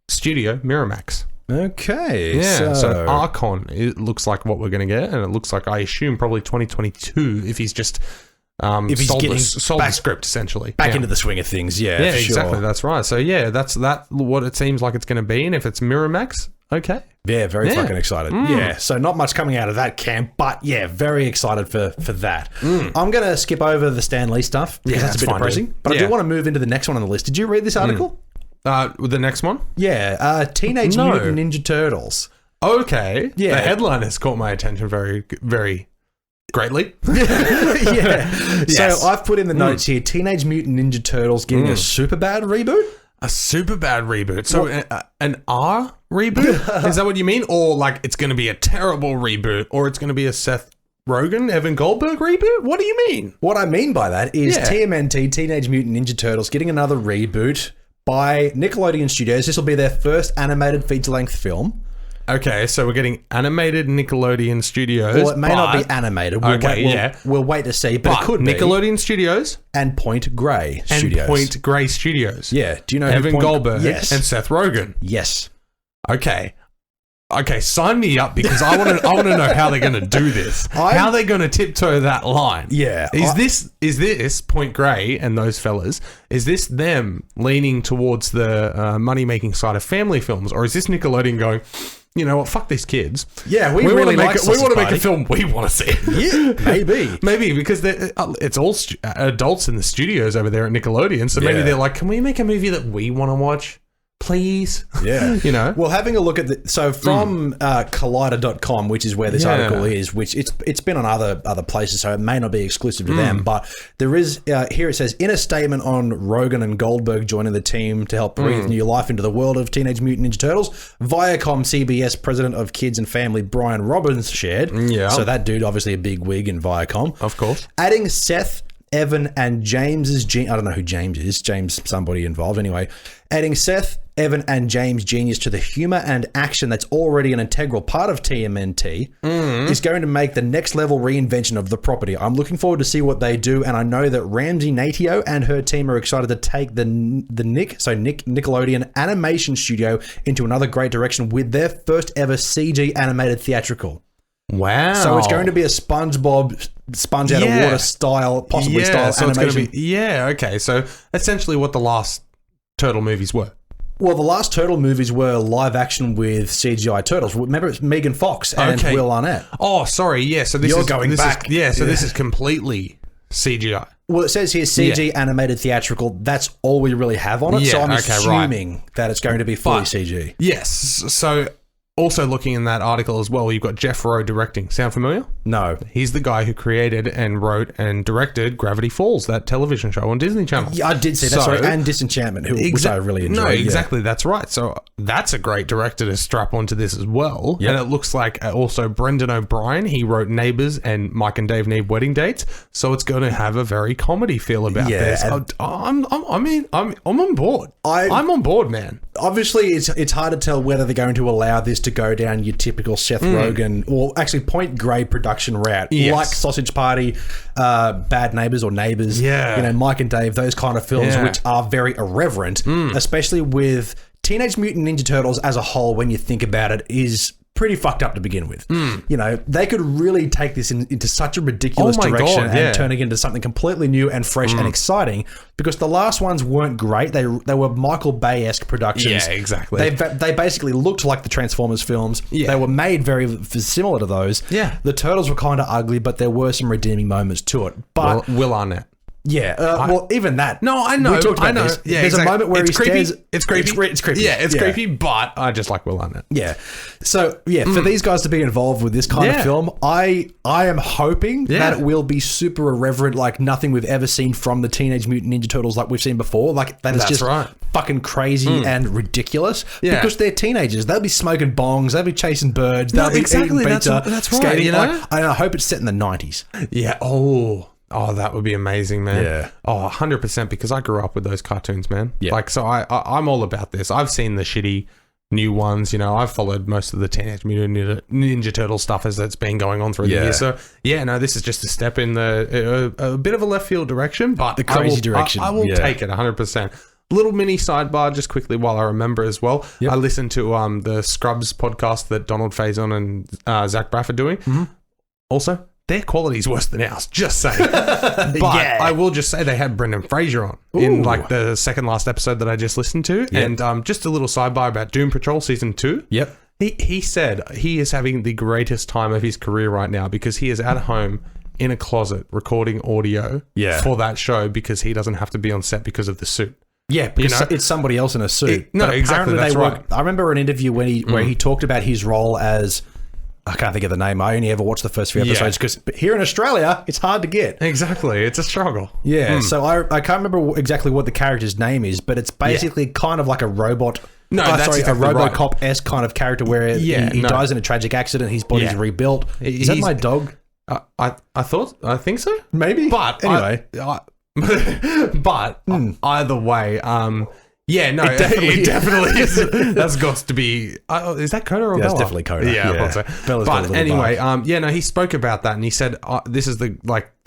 Studio, Miramax. Okay. Yeah, so Archon, it looks like what we're going to get, and it looks like, I assume, probably 2022 if he's just sold the script, essentially. Back into the swing of things, yeah, for exactly, that's right. So, yeah, that's what it seems like it's going to be, and if it's Miramax, okay. Yeah, very fucking excited. Yeah, so not much coming out of that camp, but yeah, very excited for that. I'm going to skip over the Stan Lee stuff, because that's a bit depressing, but I do want to move into the next one on the list. Did you read this article? The next one? Yeah, Teenage Mutant Ninja Turtles. Okay. Yeah. The headline has caught my attention very, very greatly. Yeah. Yes. So I've put in the notes here, Teenage Mutant Ninja Turtles getting a super bad reboot? A super bad reboot. So an R reboot? Is that what you mean? Or like it's going to be a terrible reboot? Or it's going to be a Seth Rogen, Evan Goldberg reboot? What do you mean? What I mean by that is TMNT, Teenage Mutant Ninja Turtles, getting another reboot by Nickelodeon Studios. This will be their first animated feature-length film. Okay, so we're getting animated Nickelodeon Studios. Well, it may not be animated. We'll wait to see, but it could be. Nickelodeon Studios and Point Grey Studios. And Point Grey Studios. Yeah. Do you know Evan Goldberg and Seth Rogen? Yes. Okay, sign me up because I want to know how they're going to do this. How they're going to tiptoe that line. Yeah. Is this Point Grey and those fellas? Is this them leaning towards the money-making side of family films, or is this Nickelodeon going, you know what, fuck these kids? Yeah, we want to make a film we want to see. Yeah, maybe because it's all adults in the studios over there at Nickelodeon, so maybe they're like, can we make a movie that we want to watch? Please. Yeah. You know? Well, having a look at from collider.com, which is where this article is, which it's been on other places, so it may not be exclusive to them, but there is, here it says, in a statement on Rogen and Goldberg joining the team to help breathe new life into the world of Teenage Mutant Ninja Turtles, Viacom CBS president of Kids and Family, Brian Robbins, shared. Yeah. So that dude, obviously a big wig in Viacom. Of course. Adding Seth, Evan, and James's... I don't know who James is. James, somebody involved. Anyway, adding Seth, Evan, and James' genius to the humor and action that's already an integral part of TMNT is going to make the next level reinvention of the property. I'm looking forward to see what they do, and I know that Ramsey Natio and her team are excited to take the Nickelodeon animation studio into another great direction with their first ever CG animated theatrical. Wow. So it's going to be a SpongeBob sponge out of water style, possibly style so animation. It's going to be, okay. So essentially what the last Turtle movies were. Well, the last Turtle movies were live action with CGI turtles. Remember, it's Megan Fox and Will Arnett. Oh, sorry. Yeah. So this this is completely CGI. Well, it says here CG animated theatrical. That's all we really have on it. So I'm assuming that it's going to be fully CG. Yes. So also looking in that article as well, you've got Jeff Rowe directing. Sound familiar? No. He's the guy who created and wrote and directed Gravity Falls, that television show on Disney Channel. Yeah, I did see that. Sorry, and Disenchantment, which I really enjoyed. No, exactly. Yeah. That's right. So that's a great director to strap onto this as well. Yep. And it looks like also Brendan O'Brien, he wrote Neighbours and Mike and Dave Need Wedding Dates. So it's going to have a very comedy feel about this. I'm on board. I'm on board, man. Obviously, it's hard to tell whether they're going to allow this to go down your typical Seth Rogen or actually Point Grey production route, like Sausage Party, Bad Neighbours or Neighbours, Mike and Dave, those kind of films which are very irreverent, especially with Teenage Mutant Ninja Turtles as a whole, when you think about it, is pretty fucked up to begin with. You know, they could really take this into such a ridiculous direction and turn it into something completely new and fresh and exciting, because the last ones weren't great. They were Michael Bay-esque productions. Yeah, exactly. They basically looked like the Transformers films. Yeah. They were made very similar to those. Yeah. The Turtles were kind of ugly, but there were some redeeming moments to it. But Will Arnett. Yeah, well, even that. No, I know. We talked about I know. this. Yeah, There's a moment where he stares. It's creepy. It's creepy. Yeah, it's creepy, but I just like Will Arnett. Yeah. So, for these guys to be involved with this kind of film, I am hoping that it will be super irreverent, like nothing we've ever seen from the Teenage Mutant Ninja Turtles like we've seen before. Like, that is just fucking crazy and ridiculous. Yeah. Because they're teenagers. They'll be smoking bongs. They'll be chasing birds. They'll be eating pizza. That's right. Skating, you know? Like, I hope it's set in the 90s. Yeah. Oh, that would be amazing, man. Yeah. Oh, 100%, because I grew up with those cartoons, man. Yeah. Like, so I'm all about this. I've seen the shitty new ones, you know. I've followed most of the Teenage Mutant Ninja Turtle stuff as it's been going on through the years. So, this is just a step in a bit of a left field direction, but the crazy direction. I will take it 100%. Little mini sidebar just quickly while I remember as well. Yep. I listened to the Scrubs podcast that Donald Faison and Zach Braff are doing. Mm-hmm. Also, their quality is worse than ours, just saying. But I will just say they had Brendan Fraser on in like the second last episode that I just listened to. Yep. And just a little sidebar about Doom Patrol Season 2. Yep. He said he is having the greatest time of his career right now because he is at home in a closet recording audio for that show because he doesn't have to be on set because of the suit. Yeah, because it's somebody else in a suit. Exactly, that's right. I remember an interview where he talked about his role as... I can't think of the name. I only ever watched the first few episodes because here in Australia, it's hard to get. Exactly. It's a struggle. Yeah. So I can't remember exactly what the character's name is, but it's basically kind of like a robot. No, that's a RoboCop-esque kind of character where he dies in a tragic accident. His body's rebuilt. Is that my dog? I think so. Maybe. But anyway. Either way, it definitely is. That's got to be. Is that Coda or Bella? That's definitely Coda. Yeah. So. But anyway, he spoke about that and he said, "This is the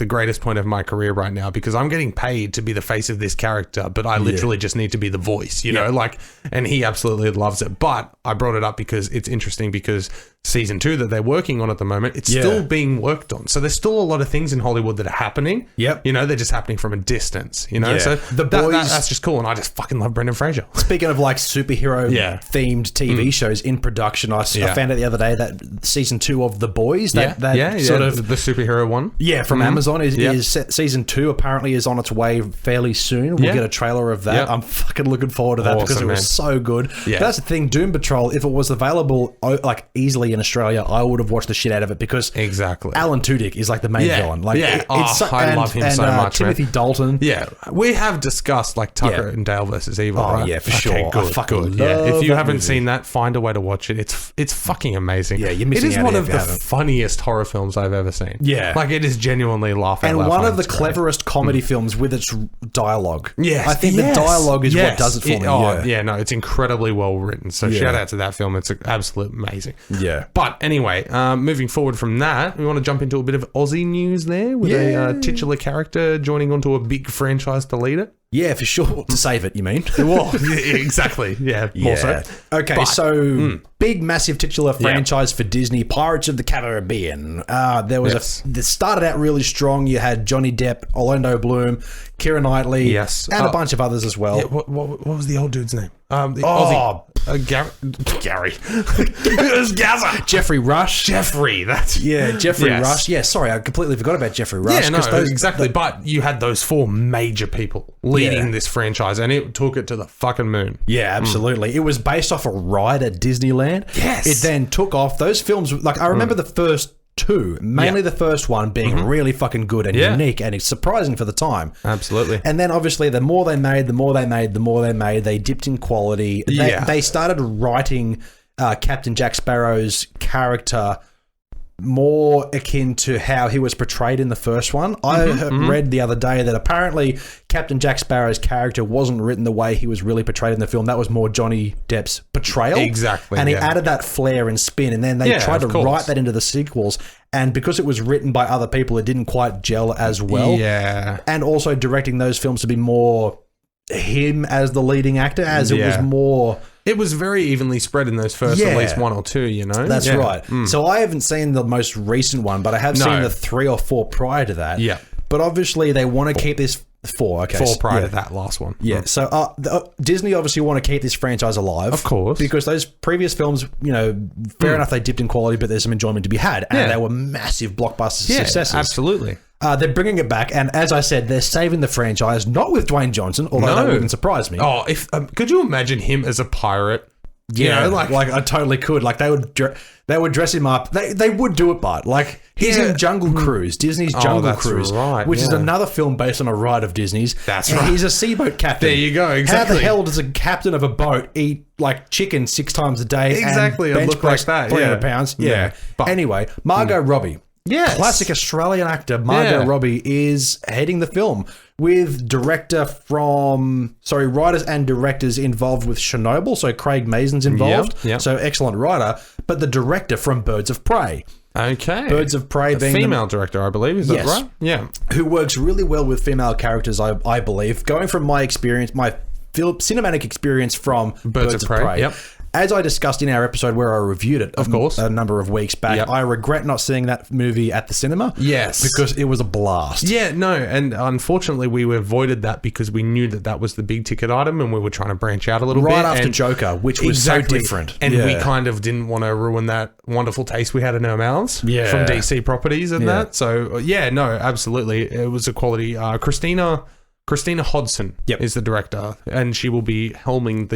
greatest point of my career right now because I'm getting paid to be the face of this character, but I literally just need to be the voice, you know, like." And he absolutely loves it. But I brought it up because it's interesting because season 2 that they're working on at the moment, it's still being worked on. So there's still a lot of things in Hollywood that are happening. Yep. You know, they're just happening from a distance, you know? Yeah. So the boys, that's just cool. And I just fucking love Brendan Fraser. Speaking of like superhero themed TV shows in production, I found out the other day that season 2 of The Boys, sort of the superhero one. Yeah, from Amazon is season 2 apparently is on its way fairly soon. We'll get a trailer of that. Yep. I'm fucking looking forward to that because it was so good. Yeah. But that's the thing, Doom Patrol, if it was available like easily in Australia, I would have watched the shit out of it because Alan Tudyk is like the main villain. Like, I love him so much. Timothy Dalton. Yeah, we have discussed like Tucker and Dale versus Evil. Right? Yeah, for sure. Good, I fucking love If you haven't movie. seen that, find a way to watch it. It's fucking amazing. Yeah, you're missing out. It is one of the funniest horror films I've ever seen. Yeah, like it is genuinely laughing. And one of the cleverest comedy films with its dialogue. Yes, I think the dialogue is what does it for me. No, it's incredibly well written. So shout out to that film. It's absolutely amazing. Yeah. But anyway, moving forward from that, we want to jump into a bit of Aussie news there with a titular character joining onto a big franchise to lead it. Yeah, for sure. To save it, you mean? Well, exactly. Yeah, more so. Okay, so big, massive titular franchise for Disney, Pirates of the Caribbean. There was that started out really strong. You had Johnny Depp, Orlando Bloom, Keira Knightley, and a bunch of others as well. Yeah, what was the old dude's name? Aussie. Gary. It was Gaza. Jeffrey Rush. Jeffrey Rush. Yeah, sorry, I completely forgot about Jeffrey Rush. Yeah, no, exactly. But you had those 4 major people leading this franchise, and it took it to the fucking moon. Yeah, absolutely. It was based off a ride at Disneyland. Yes. It then took off. Those films, like I remember the first 2, mainly the first one being really fucking good and unique and it's surprising for the time. Absolutely. And then obviously the more they made, they dipped in quality. They started writing Captain Jack Sparrow's character more akin to how he was portrayed in the first one. I read the other day that apparently Captain Jack Sparrow's character wasn't written the way he was really portrayed in the film. That was more Johnny Depp's portrayal. Exactly. And he added that flair and spin, and then they tried to write that into the sequels. And because it was written by other people, it didn't quite gel as well. Yeah. And also directing those films to be more him as the leading actor, as it was more... It was very evenly spread in those first at least 1 or 2, you know? That's right. So I haven't seen the most recent one, but I have seen the 3 or 4 prior to that. Yeah. But obviously they want to keep this... 4, okay. 4 prior to that last one. Yeah. So Disney obviously want to keep this franchise alive. Of course. Because those previous films, you know, fair enough, they dipped in quality, but there's some enjoyment to be had. And they were massive blockbuster successes. Absolutely. They're bringing it back, and as I said, they're saving the franchise, not with Dwayne Johnson, although that wouldn't surprise me. Oh, if could you imagine him as a pirate? Yeah, you know, like I totally could. Like they would dress him up. They would do it, but like he's in Jungle Cruise, Disney's Jungle Cruise, which is another film based on a ride of Disney's. That's right. He's a seaboat captain. There you go. Exactly. How the hell does a captain of a boat eat like chicken 6 times a day? Exactly. And bench look like that. 300 pounds. Yeah. But, anyway, Margot Robbie. Yes. Classic Australian actor Margot Robbie is heading the film with writers and directors involved with Chernobyl. So Craig Mazin's involved. Yep. So excellent writer. But the director from Birds of Prey. Okay. Birds of Prey being female director, I believe. Is that right? Yeah. Who works really well with female characters, I believe. Going from my experience, my cinematic experience from Birds of Prey. Yep. As I discussed in our episode where I reviewed it, of course, a number of weeks back, I regret not seeing that movie at the cinema. Yes, because it was a blast. Yeah, no, and unfortunately, we avoided that because we knew that was the big ticket item, and we were trying to branch out a little bit. Right after Joker, which was so different, and we kind of didn't want to ruin that wonderful taste we had in our mouths from DC properties and that. So no, absolutely, it was a quality. Christina Hodson is the director, and she will be helming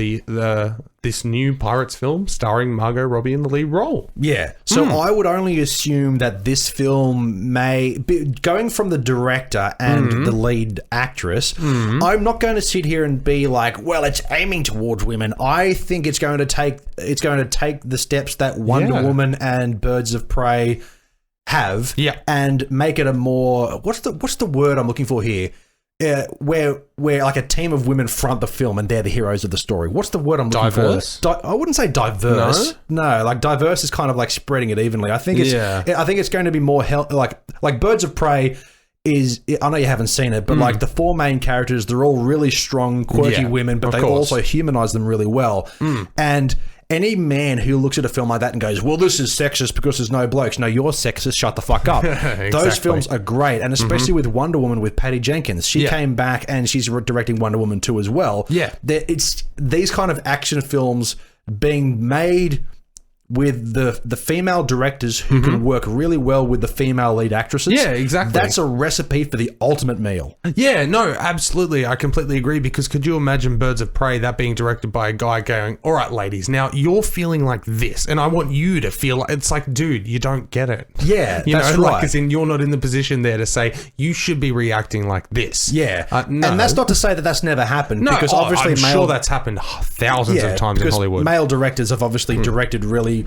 this new Pirates film starring Margot Robbie in the lead role. Yeah. So I would only assume that this film may be going from the director and the lead actress. I'm not going to sit here and be like, well, it's aiming towards women. I think it's going to take the steps that Wonder Woman and Birds of Prey have and make it a more what's the word I'm looking for here? Where like a team of women front the film and they're the heroes of the story. What's the word I'm looking for? I wouldn't say diverse. No, like diverse is kind of like spreading it evenly. I think it's going to be more like Birds of Prey is. I know you haven't seen it, but like the 4 main characters, they're all really strong, quirky women, but they also humanize them really well. And any man who looks at a film like that and goes, well, this is sexist because there's no blokes. No, you're sexist. Shut the fuck up. Exactly. Those films are great. And especially with Wonder Woman with Patty Jenkins. She came back and she's directing Wonder Woman 2 as well. Yeah. It's these kind of action films being made with the female directors who can work really well with the female lead actresses. Yeah, exactly. That's a recipe for the ultimate meal. Yeah, no, absolutely. I completely agree, because could you imagine Birds of Prey, that being directed by a guy going, all right, ladies, now you're feeling like this, and I want you to feel like, it's like, dude, you don't get it. Yeah, you that's know, right. Like, as in, you're not in the position there to say, you should be reacting like this. Yeah. No. And that's not to say that that's never happened. No, because obviously I'm sure that's happened thousands of times in Hollywood. Male directors have obviously directed really,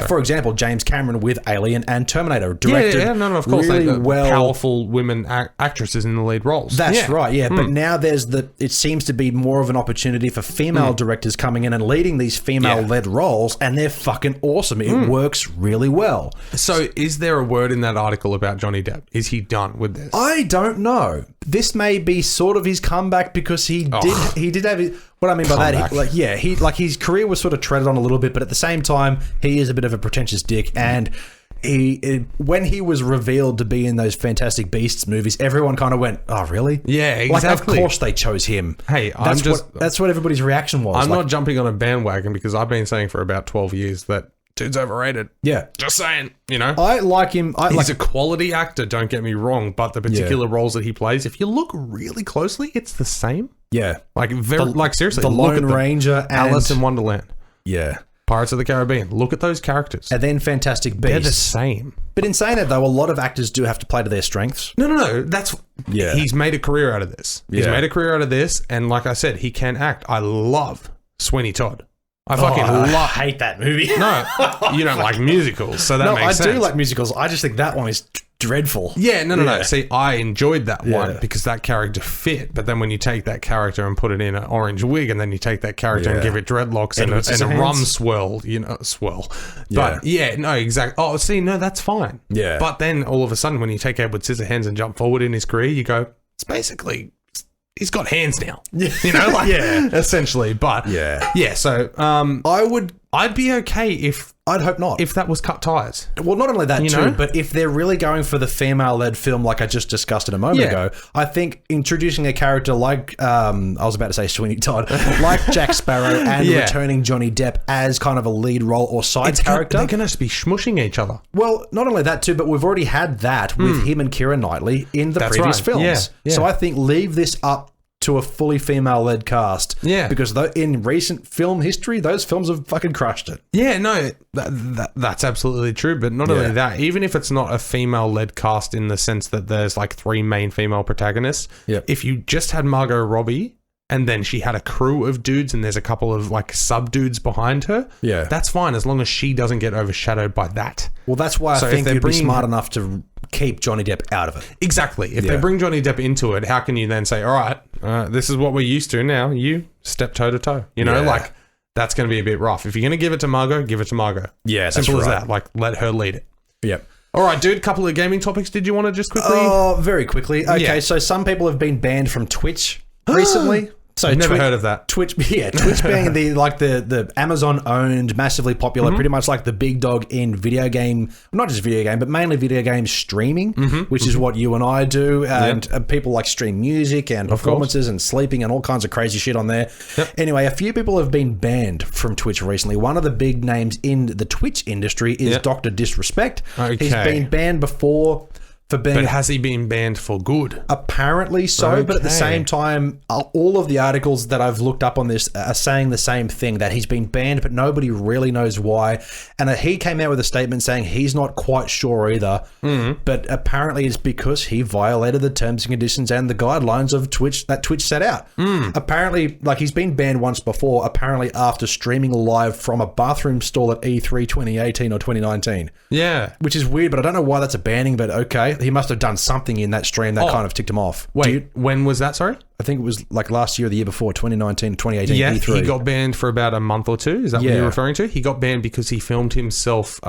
for example, James Cameron with Alien and Terminator directed of course, really well. Powerful women actresses in the lead roles. That's right, yeah. But now it seems to be more of an opportunity for female directors coming in and leading these female-led roles, and they're fucking awesome. It works really well. So is there a word in that article about Johnny Depp? Is he done with this? I don't know. This may be sort of his comeback, because he did have what I mean by that, his career was sort of treaded on a little bit, but at the same time, he is a bit of a pretentious dick, and when he was revealed to be in those Fantastic Beasts movies, everyone kind of went, "Oh, really?" Yeah, exactly. Like, of course they chose him. Hey, that's what everybody's reaction was. I'm not jumping on a bandwagon, because I've been saying for about 12 years that dude's overrated. Yeah. Just saying, you know. I like him. He's a quality actor, don't get me wrong, but the particular roles that he plays, if you look really closely, it's the same. Yeah. Like seriously, the Lone Ranger and Alice in Wonderland. Yeah. Pirates of the Caribbean. Look at those characters. And then Fantastic Beasts. They're the same. But in saying that, though, a lot of actors do have to play to their strengths. No. He's made a career out of this. He's made a career out of this, and like I said, he can act. I love Sweeney Todd. I hate that movie. No, you don't like musicals, so that makes sense. I do like musicals. I just think that one is dreadful. Yeah, no. See, I enjoyed that one because that character fit. But then when you take that character and put it in an orange wig, and then you take that character and give it dreadlocks and a rum swirl, swirl. But exactly. Oh, see, no, that's fine. Yeah. But then all of a sudden, when you take Edward Scissorhands and jump forward in his career, you go, it's basically, he's got hands now. You know, essentially. But so I would I'd be okay if... I'd hope not. If that was cut ties. Well, not only that too, but if they're really going for the female-led film like I just discussed a moment ago, I think introducing a character like, I was about to say Sweeney Todd, like Jack Sparrow and returning Johnny Depp as kind of a lead role or side character. They're going to be smushing each other. Well, not only that too, but we've already had that with him and Keira Knightley in the previous films. Yeah. So I think leave this up to a fully female-led cast. Yeah. Because in recent film history, those films have fucking crushed it. Yeah, no, that's absolutely true. But not only that, even if it's not a female-led cast in the sense that there's like 3 main female protagonists, if you just had Margot Robbie and then she had a crew of dudes and there's a couple of like sub-dudes behind her, that's fine as long as she doesn't get overshadowed by that. Well, that's why I think you'd be smart enough to keep Johnny Depp out of it. Exactly. If they bring Johnny Depp into it, how can you then say, all right, this is what we're used to now. You step toe-to-toe. You know, like, that's going to be a bit rough. If you're going to give it to Margot, give it to Margot. Yeah, simple as that. Like, let her lead it. Yep. All right, dude, couple of gaming topics. Did you want to just quickly? Oh, very quickly. Okay, so some people have been banned from Twitch recently. So I've never heard of that. Twitch being the Amazon-owned, massively popular, pretty much like the big dog in video game, not just video game, but mainly video game streaming, which is what you and I do, and people like stream music and performances and sleeping and all kinds of crazy shit on there. Yep. Anyway, a few people have been banned from Twitch recently. One of the big names in the Twitch industry is Dr. Disrespect. Okay. He's been banned before... But has he been banned for good? Apparently so, but at the same time, all of the articles that I've looked up on this are saying the same thing, that he's been banned, but nobody really knows why. And he came out with a statement saying he's not quite sure either, but apparently it's because he violated the terms and conditions and the guidelines of Twitch that Twitch set out. Apparently, like, he's been banned once before, apparently after streaming live from a bathroom stall at E3 2018 or 2019. Yeah. Which is weird, but I don't know why that's a banning, but okay. He must have done something in that stream that kind of ticked him off. Wait, when was that, sorry? I think it was like last year or the year before, 2019, 2018, yeah, E3. He got banned for about a month or two. Is that what you're referring to? He got banned because he filmed himself,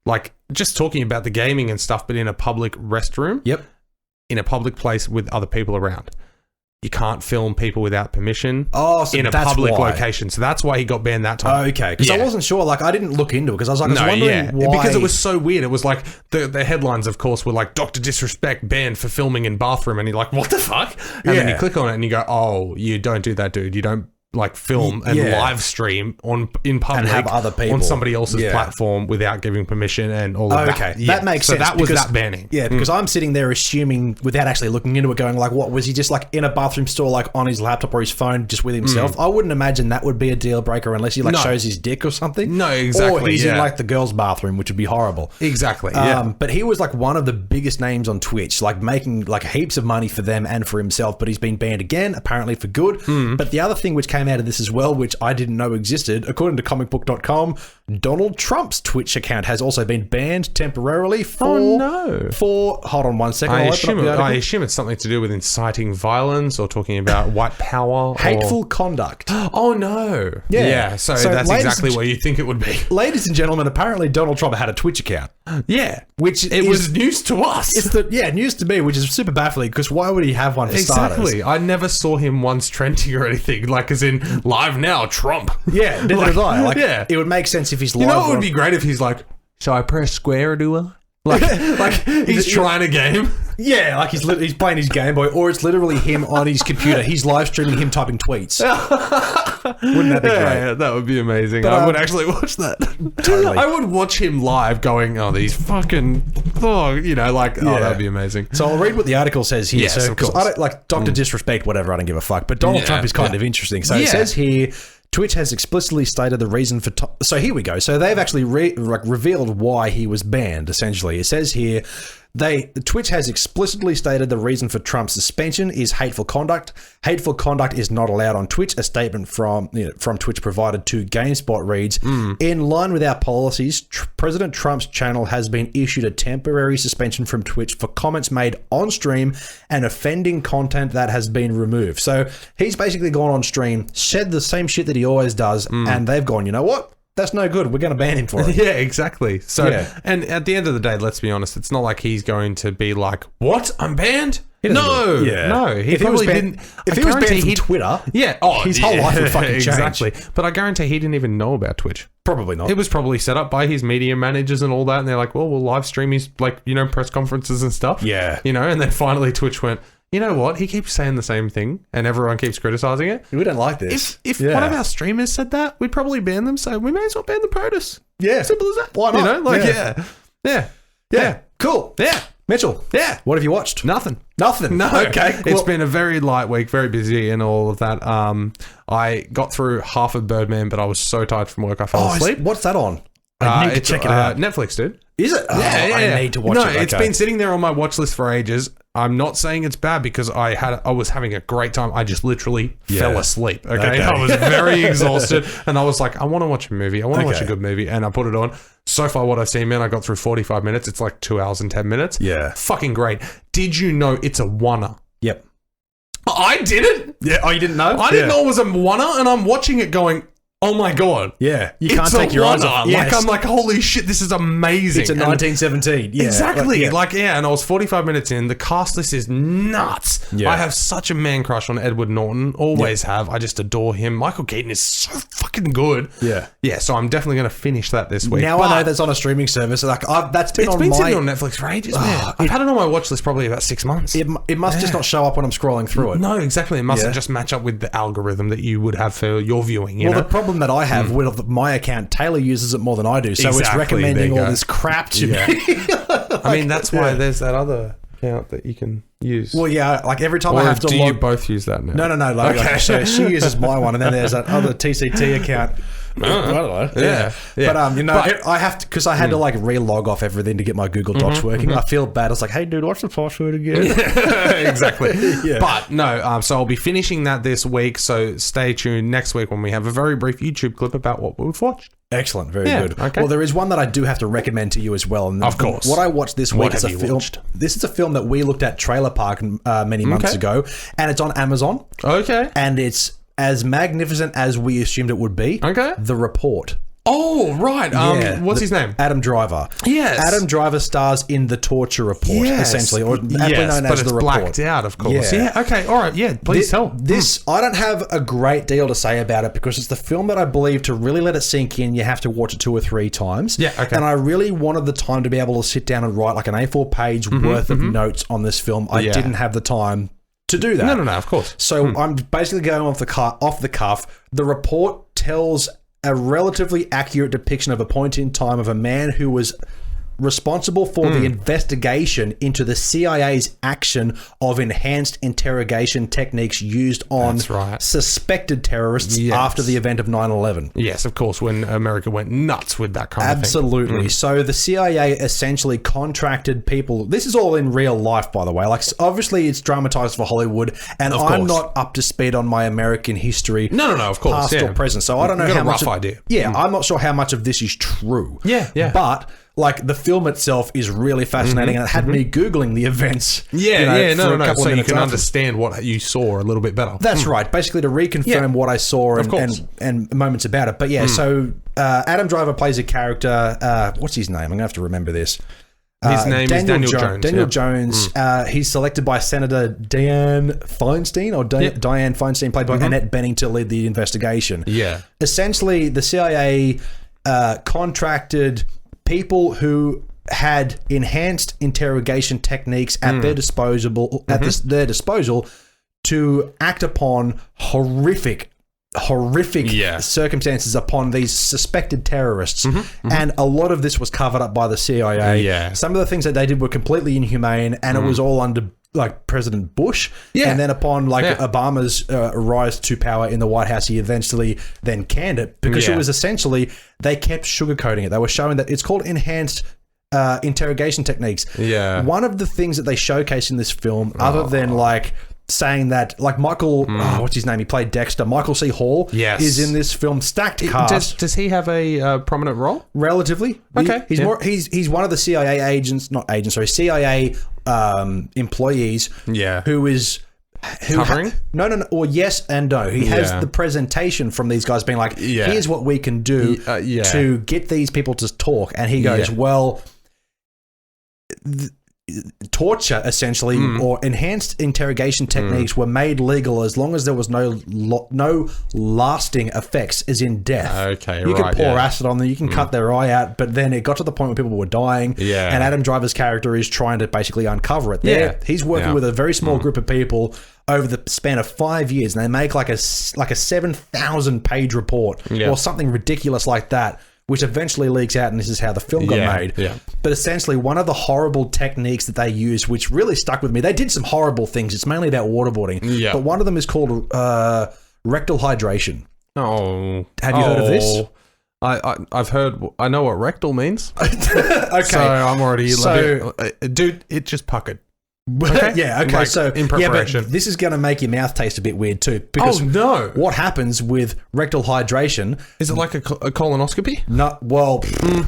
like, just talking about the gaming and stuff, but in a public restroom. Yep. In a public place with other people around. You can't film people without permission in a public location. So that's why he got banned that time. Okay, because I wasn't sure. Like, I didn't look into it because I was like, I was wondering why. Because it was so weird. It was like, the headlines, of course, were like, Dr. Disrespect banned for filming in bathroom. And you're like, what the fuck? And then you click on it and you go, oh, you don't do that, dude. You don't like film and live stream in public and have other people on somebody else's platform without giving permission and all of that. Okay, that makes sense. So that was that banning. Yeah, because I'm sitting there assuming, without actually looking into it, going like, what was he just like in a bathroom stall, like on his laptop or his phone, just with himself? I wouldn't imagine that would be a deal breaker unless he like shows his dick or something. No, exactly. Or he's in like the girls' bathroom, which would be horrible. Exactly. But he was like one of the biggest names on Twitch, like making like heaps of money for them and for himself. But he's been banned again, apparently for good. But the other thing which came out of this as well, which I didn't know existed, according to comicbook.com, Donald Trump's Twitch account has also been banned temporarily for... hold on one second. I assume it's something to do with inciting violence or talking about white power. Hateful conduct. Oh, no. Yeah. So that's exactly what you think it would be. Ladies and gentlemen, apparently Donald Trump had a Twitch account. Yeah. Which was news to us. It's news to me, which is super baffling because why would he have one for starters? Exactly. I never saw him once trending or anything, like as in live now, Trump. Yeah, neither did I. Like, it would make sense if he's live. You know, it would be great if he's like, so I press square, do I? Like he's trying a game. Yeah, like he's playing his Game Boy, or it's literally him on his computer. He's live streaming him typing tweets. Wouldn't that be great? Yeah, that would be amazing. But I would actually watch that. Totally. I would watch him live going, oh, these fucking, that would be amazing. So I'll read what the article says here. Yes, of course. I don't, like, Dr. Disrespect, whatever, I don't give a fuck. But Donald Trump is kind of interesting. So it says here, Twitch has explicitly stated the reason for... So here we go. So they've actually revealed why he was banned, essentially. It says here... Twitch has explicitly stated the reason for Trump's suspension is hateful conduct. Hateful conduct is not allowed on Twitch. A statement from Twitch provided to GameSpot reads, in line with our policies, President Trump's channel has been issued a temporary suspension from Twitch for comments made on stream and offending content that has been removed. So he's basically gone on stream, said the same shit that he always does, and they've gone, you know what? that's no good. We're going to ban him for it. Yeah, exactly. So, and at the end of the day, let's be honest, it's not like he's going to be like, what? I'm banned? No. He probably didn't. If he was banned from Twitter, his whole life would fucking change. Exactly. But I guarantee he didn't even know about Twitch. Probably not. It was probably set up by his media managers and all that, and they're like, well, we'll live stream his, like, you know, press conferences and stuff. Yeah. You know, and then finally Twitch went, you know what? He keeps saying the same thing, and everyone keeps criticizing it. We don't like this. If one of our streamers said that, we'd probably ban them, so we may as well ban the POTUS. Yeah. Simple as that. Why not? You know, like, yeah. Cool. Yeah. Mitchell. Yeah. What have you watched? Nothing. No. Okay. It's been a very light week, very busy and all of that. I got through half of Birdman, but I was so tired from work I fell asleep. What's that on? I need to check it out. Netflix, dude. Is it? I need to watch it. It's been sitting there on my watch list for ages. I'm not saying it's bad because I was having a great time. I just literally fell asleep. Okay? I was very exhausted, and I was like, I want to watch a movie. I want to watch a good movie, and I put it on. So far, what I've seen, man, I got through 45 minutes. It's like 2 hours and 10 minutes. Yeah, fucking great. Did you know it's a oneer? Yep. I didn't. Yeah. Oh, you didn't know? I didn't know it was a oneer, and I'm watching it going, oh my God. Yeah. You can't take your eyes off. Yes. Like, I'm like, holy shit, this is amazing. It's a 1917. Yeah. Exactly. And I was 45 minutes in. The cast list is nuts. Yeah. I have such a man crush on Edward Norton. Always have. I just adore him. Michael Keaton is so fucking good. Yeah. Yeah, so I'm definitely going to finish that this week. Now I know that's on a streaming service. Like, it's been sitting on Netflix for ages, man. I've had it on my watch list probably about 6 months. It must just not show up when I'm scrolling through it. No, exactly. It mustn't just match up with the algorithm that you would have for your viewing. The problem that I have with my account, Taylor uses it more than I do, so it's recommending all this crap to me. I mean, that's why there's that other account that you can use. Well, yeah, like every time I have to do you both use that now? No. Like, so she uses my one, and then there's that other TCT account. I don't know. Yeah. But I have to, because I had to like re-log off everything to get my Google Docs working. I feel bad. I was like, hey, dude, what's the password again? Exactly. But no, so I'll be finishing that this week. So stay tuned next week when we have a very brief YouTube clip about what we've watched. Excellent. Very good. Okay. Well, there is one that I do have to recommend to you as well. And of course. What I watched this week is a film. This is a film that we looked at Trailer Park many months ago, and it's on Amazon. Okay. And it's as magnificent as we assumed it would be. Okay. The Report. Oh, right. What's his name? Adam Driver. Yes. Adam Driver stars in The Torture Report, essentially, or aptly known as The Report. Blacked out, of course. Yeah. Okay. All right. Yeah. Please tell. I don't have a great deal to say about it because it's the film that I believe to really let it sink in, you have to watch it 2 or 3 times. Yeah. Okay. And I really wanted the time to be able to sit down and write like an A4 page worth of notes on this film. I didn't have the time to do that. No, of course. So I'm basically going off the cuff. The Report tells a relatively accurate depiction of a point in time of a man who was responsible for the investigation into the CIA's action of enhanced interrogation techniques used on suspected terrorists after the event of 9/11. Yes, of course, when America went nuts with that kind of thing. Absolutely. So the CIA essentially contracted people. This is all in real life, by the way. Like, obviously, it's dramatized for Hollywood, and I'm not up to speed on my American history. No, of course, past or present. So I don't know how much. Idea. Yeah, I'm not sure how much of this is true. Yeah. But like the film itself is really fascinating, and it had me Googling the events. So you can understand what you saw a little bit better. That's right. Basically, to reconfirm what I saw and moments about it. But so Adam Driver plays a character. What's his name? I'm gonna have to remember this. His name is Daniel Jones. Daniel Jones. He's selected by Senator Dianne Feinstein, Dianne Feinstein, played by Annette Bening, to lead the investigation. Yeah. Essentially, the CIA contracted people who had enhanced interrogation techniques at their disposal to act upon horrific circumstances upon these suspected terrorists. And a lot of this was covered up by the CIA. Some of the things that they did were completely inhumane, and it was all under like President Bush. And then upon Obama's rise to power in the White House, he eventually then canned it because it was essentially, they kept sugarcoating it. They were showing that it's called enhanced interrogation techniques. One of the things that they showcase in this film, other than like saying that, like Michael, what's his name? He played Dexter. Michael C. Hall is in this film. Stacked cast. Does he have a prominent role? Relatively. Okay. He's one of the CIA CIA employees. Who is covering? No. Or yes and no. He has the presentation from these guys being like, here's what we can do to get these people to talk. And he goes, well, torture essentially or enhanced interrogation techniques were made legal as long as there was no lasting effects, as in death. Okay, you can pour acid on them, you can cut their eye out, but then it got to the point where people were dying. And Adam Driver's character is trying to basically uncover it. He's working with a very small group of people over the span of 5 years, and they make like a 7,000 page report or something ridiculous like that, which eventually leaks out, and this is how the film got made. But essentially, one of the horrible techniques that they used, which really stuck with me, they did some horrible things. It's mainly about waterboarding. But one of them is called rectal hydration. Oh. Have you heard of this? I've heard, I know what rectal means. Okay. So I'm already, dude, it just puckered. Okay. Like, so in preparation, but this is going to make your mouth taste a bit weird too. Because what happens with rectal hydration? Is it like a colonoscopy? No. Well,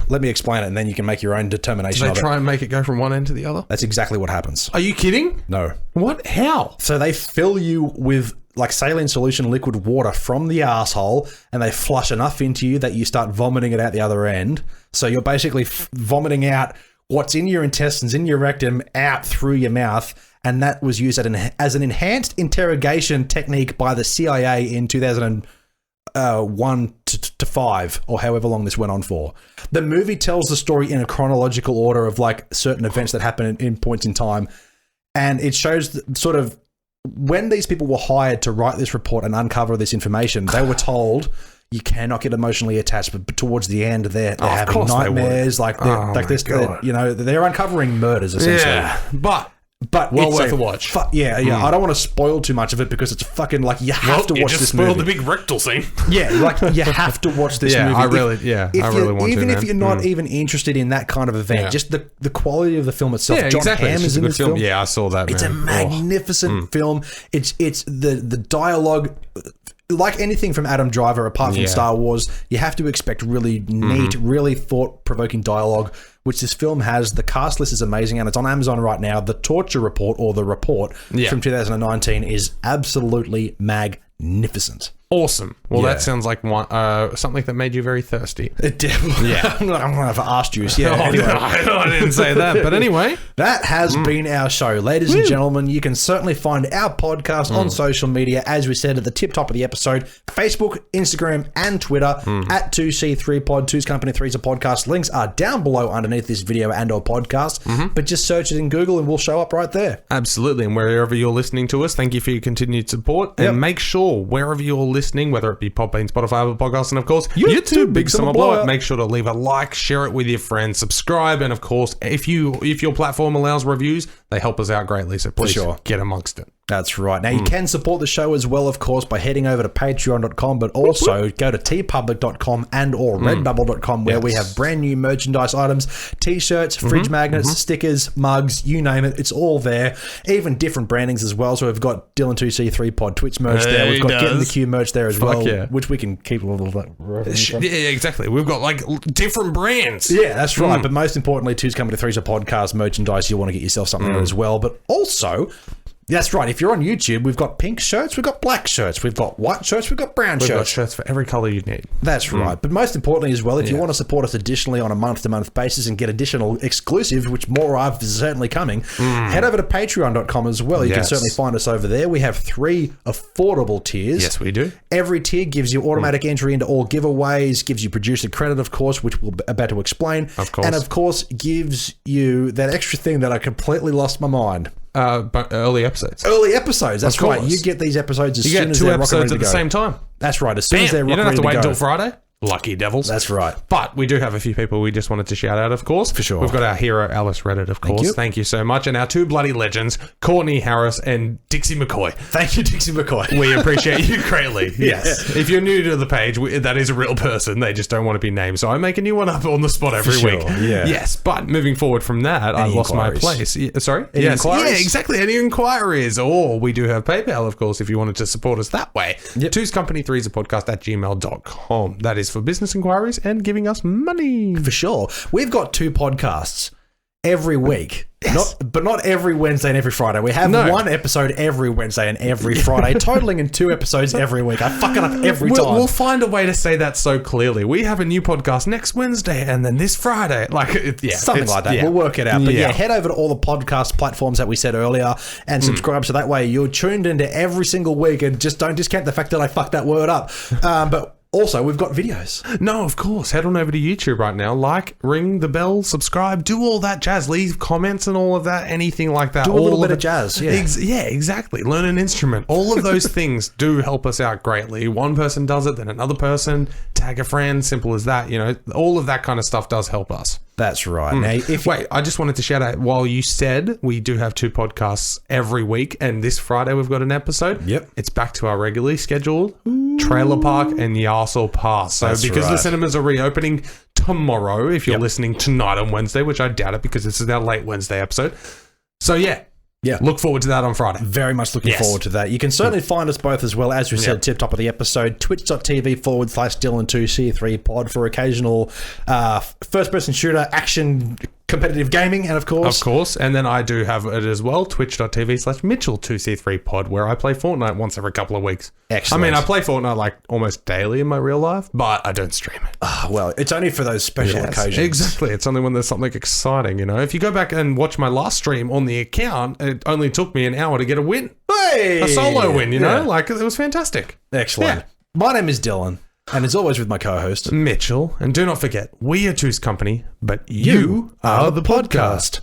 let me explain it, and then you can make your own determination. Do they try and make it go from one end to the other? That's exactly what happens. Are you kidding? No. What? How? So they fill you with like saline solution liquid water from the asshole, and they flush enough into you that you start vomiting it out the other end. So you're basically vomiting out what's in your intestines, in your rectum, out through your mouth. And that was used as an enhanced interrogation technique by the CIA in 2001 to 5, or however long this went on for. The movie tells the story in a chronological order of like certain events that happen in points in time. And it shows sort of when these people were hired to write this report and uncover this information, they were told, you cannot get emotionally attached, but towards the end, they're having nightmares, they're uncovering murders essentially. Yeah, but well worth a watch. I don't want to spoil too much of it because it's fucking like you have to watch this movie. You just spoiled the big rectal scene. Yeah, like you have to watch this movie. I really want to. Even if you're not even interested in that kind of event, just the quality of the film itself. Yeah, John Hamm is in this film. Yeah, I saw that. It's a magnificent film. It's the dialogue. Like anything from Adam Driver, apart from Star Wars, you have to expect really neat, really thought-provoking dialogue, which this film has. The cast list is amazing, and it's on Amazon right now. The Torture Report, or The Report, from 2019 is absolutely magnificent. Awesome. Well, that sounds like something that made you very thirsty. It definitely. Yeah. I'm going to have arse juice. Yeah. Anyway. I didn't say that. But anyway. That has been our show. Ladies and gentlemen, you can certainly find our podcast on social media, as we said at the top of the episode, Facebook, Instagram, and Twitter, at 2C3Pod, 2's Company, 3's a Podcast. Links are down below underneath this video and or podcast, but just search it in Google and we'll show up right there. Absolutely. And wherever you're listening to us, thank you for your continued support. And make sure, wherever you're listening, whether it be Podbean, Spotify, Apple Podcasts, and of course YouTube, Big Summer Blowout, make sure to leave a like, share it with your friends, subscribe, and of course, if your platform allows reviews, they help us out greatly, so please get amongst it. That's right. Now, you can support the show as well, of course, by heading over to patreon.com, but also go to tpublic.com and or redbubble.com, where we have brand new merchandise items, t-shirts, fridge magnets, stickers, mugs, you name it. It's all there. Even different brandings as well. So we've got Dylan 2C3 Pod Twitch merch there. We've got Get in the Queue merch there as well, which we can keep a little bit. Yeah, exactly. We've got like different brands. Yeah, that's right. But most importantly, 2's Company 3's a Podcast merchandise. You'll want to get yourself something there as well. But also, that's right, if you're on YouTube, we've got pink shirts, we've got black shirts, we've got white shirts, we've got brown shirts. We've got shirts for every colour you need. That's right. But most importantly as well, if you want to support us additionally on a month-to-month basis and get additional exclusive, which more of is certainly coming, head over to patreon.com as well. You can certainly find us over there. We have 3 affordable tiers. Yes, we do. Every tier gives you automatic entry into all giveaways, gives you producer credit, of course, which we're about to explain. Of course. And of course, gives you that extra thing that I completely lost my mind. But early episodes. Early episodes, that's right. You get these episodes as soon as they're rocking ready to go. You get 2 episodes at the same time. That's right, as soon as they're rocking ready to go. You don't have to wait until Friday. Lucky devils. That's right. But we do have a few people we just wanted to shout out, of course. For sure. We've got our hero, Alice Reddit, of course. Thank you so much. And our 2 bloody legends, Courtney Harris and Dixie McCoy. Thank you, Dixie McCoy. We appreciate you greatly. Yes. If you're new to the page, that is a real person. They just don't want to be named. So I make a new one up on the spot every week. Yeah. Yes. But moving forward from that, I lost my place. Sorry? Any inquiries? Yeah, exactly. Any inquiries. Or we do have PayPal, of course, if you wanted to support us that way. 2's Company 3's a podcast at gmail.com. That is for business inquiries and giving us money. For sure. We've got 2 podcasts. every week. Yes. Not every Wednesday and every Friday. We have one episode every Wednesday and every Friday, totaling in 2 episodes every week. I fuck it up every time. We'll find a way to say that so clearly. We have a new podcast next Wednesday and then this Friday. Something like that. Yeah. We'll work it out. But head over to all the podcast platforms that we said earlier and subscribe so that way you're tuned into every single week, and just don't discount the fact that I fucked that word up. But also, we've got videos. No, of course. Head on over to YouTube right now. Like, ring the bell, subscribe, do all that jazz. Leave comments and all of that, anything like that. Do a little bit of jazz, yeah. Exactly. Learn an instrument. All of those things do help us out greatly. One person does it, then another person. Tag a friend, simple as that. All of that kind of stuff does help us. That's right. Now, Wait, I just wanted to shout out, while you said we do have 2 podcasts every week, and this Friday we've got an episode. Yep. It's back to our regularly scheduled Trailer Park and Yassel Pass. So because the cinemas are reopening tomorrow, if you're listening tonight on Wednesday, which I doubt it because this is our late Wednesday episode. So yeah. Look forward to that on Friday. Very much looking forward to that. You can certainly find us both as well, as we said, tip top of the episode, twitch.tv/Dylan2C3pod for occasional first-person shooter, action, competitive gaming, and of course. And then I do have it as well, twitch.tv/Mitchell2C3pod, where I play Fortnite once every couple of weeks. Excellent. I mean, I play Fortnite like almost daily in my real life, but I don't stream it. Well, it's only for those special occasions. Exactly. It's only when there's something exciting, If you go back and watch my last stream on the account, it only took me an hour to get a win. Hey! A solo win, it was fantastic. Excellent. Yeah. My name is Dylan, and as always with my co-host, Mitchell. And do not forget, we are Two's Company, but you are the podcast.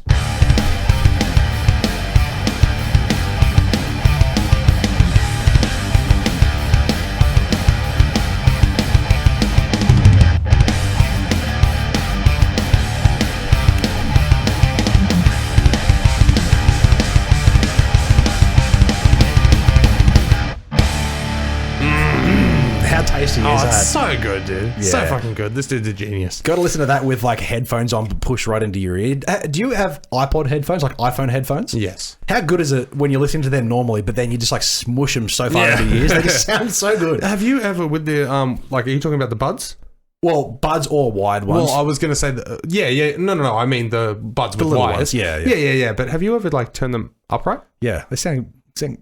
Tasty is it's so good, dude. Yeah. So fucking good. This dude's a genius. Got to listen to that with like headphones on, push right into your ear. Do you have iPod headphones, like iPhone headphones? Yes. How good is it when you're listening to them normally, but then you just like smush them so far into your ears? They just sound so good. Have you ever with the are you talking about the buds? Well, buds or wired ones. Well, I was going to say no. I mean the buds with little wires. ones. Yeah. But have you ever like turned them upright? Yeah, they sound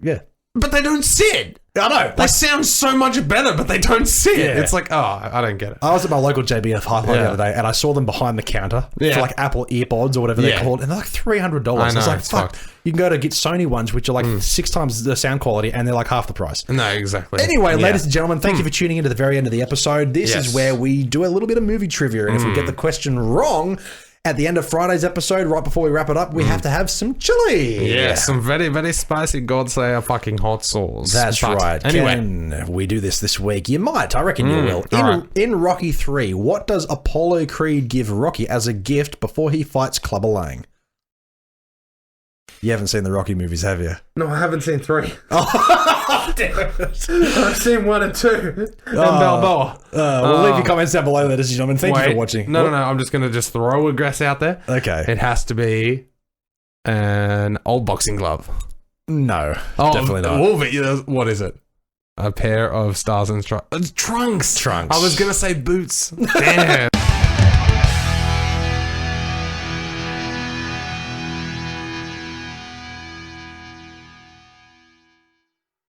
yeah. But they don't sit. I know. They sound so much better, but they don't sit. Yeah. It's like, I don't get it. I was at my local JBF Hi-Fi the other day, and I saw them behind the counter for like Apple earpods or whatever they're called, and they're like $300. I know, it's like, it's fuck. fucked. You can go to get Sony ones, which are like 6 times the sound quality, and they're like half the price. No, exactly. Anyway, ladies and gentlemen, thank you for tuning in to the very end of the episode. This is where we do a little bit of movie trivia, and if we get the question wrong at the end of Friday's episode, right before we wrap it up, we have to have some chili. Yeah, some very, very spicy Godslayer fucking hot sauce. That's right. Anyway. Can we do this week? You might. I reckon you will. In Rocky 3, what does Apollo Creed give Rocky as a gift before he fights Clubber Lang? You haven't seen the Rocky movies, have you? No, I haven't seen 3. Oh, damn it. I've seen 1 and 2. And Balboa. We'll leave your comments down below, ladies and gentlemen. Thank you for watching. No. I'm just going to throw a guess out there. Okay. It has to be an old boxing glove. No, definitely not. What is it? A pair of Stars and Stripes. Trunks. Trunks. I was going to say boots. Damn.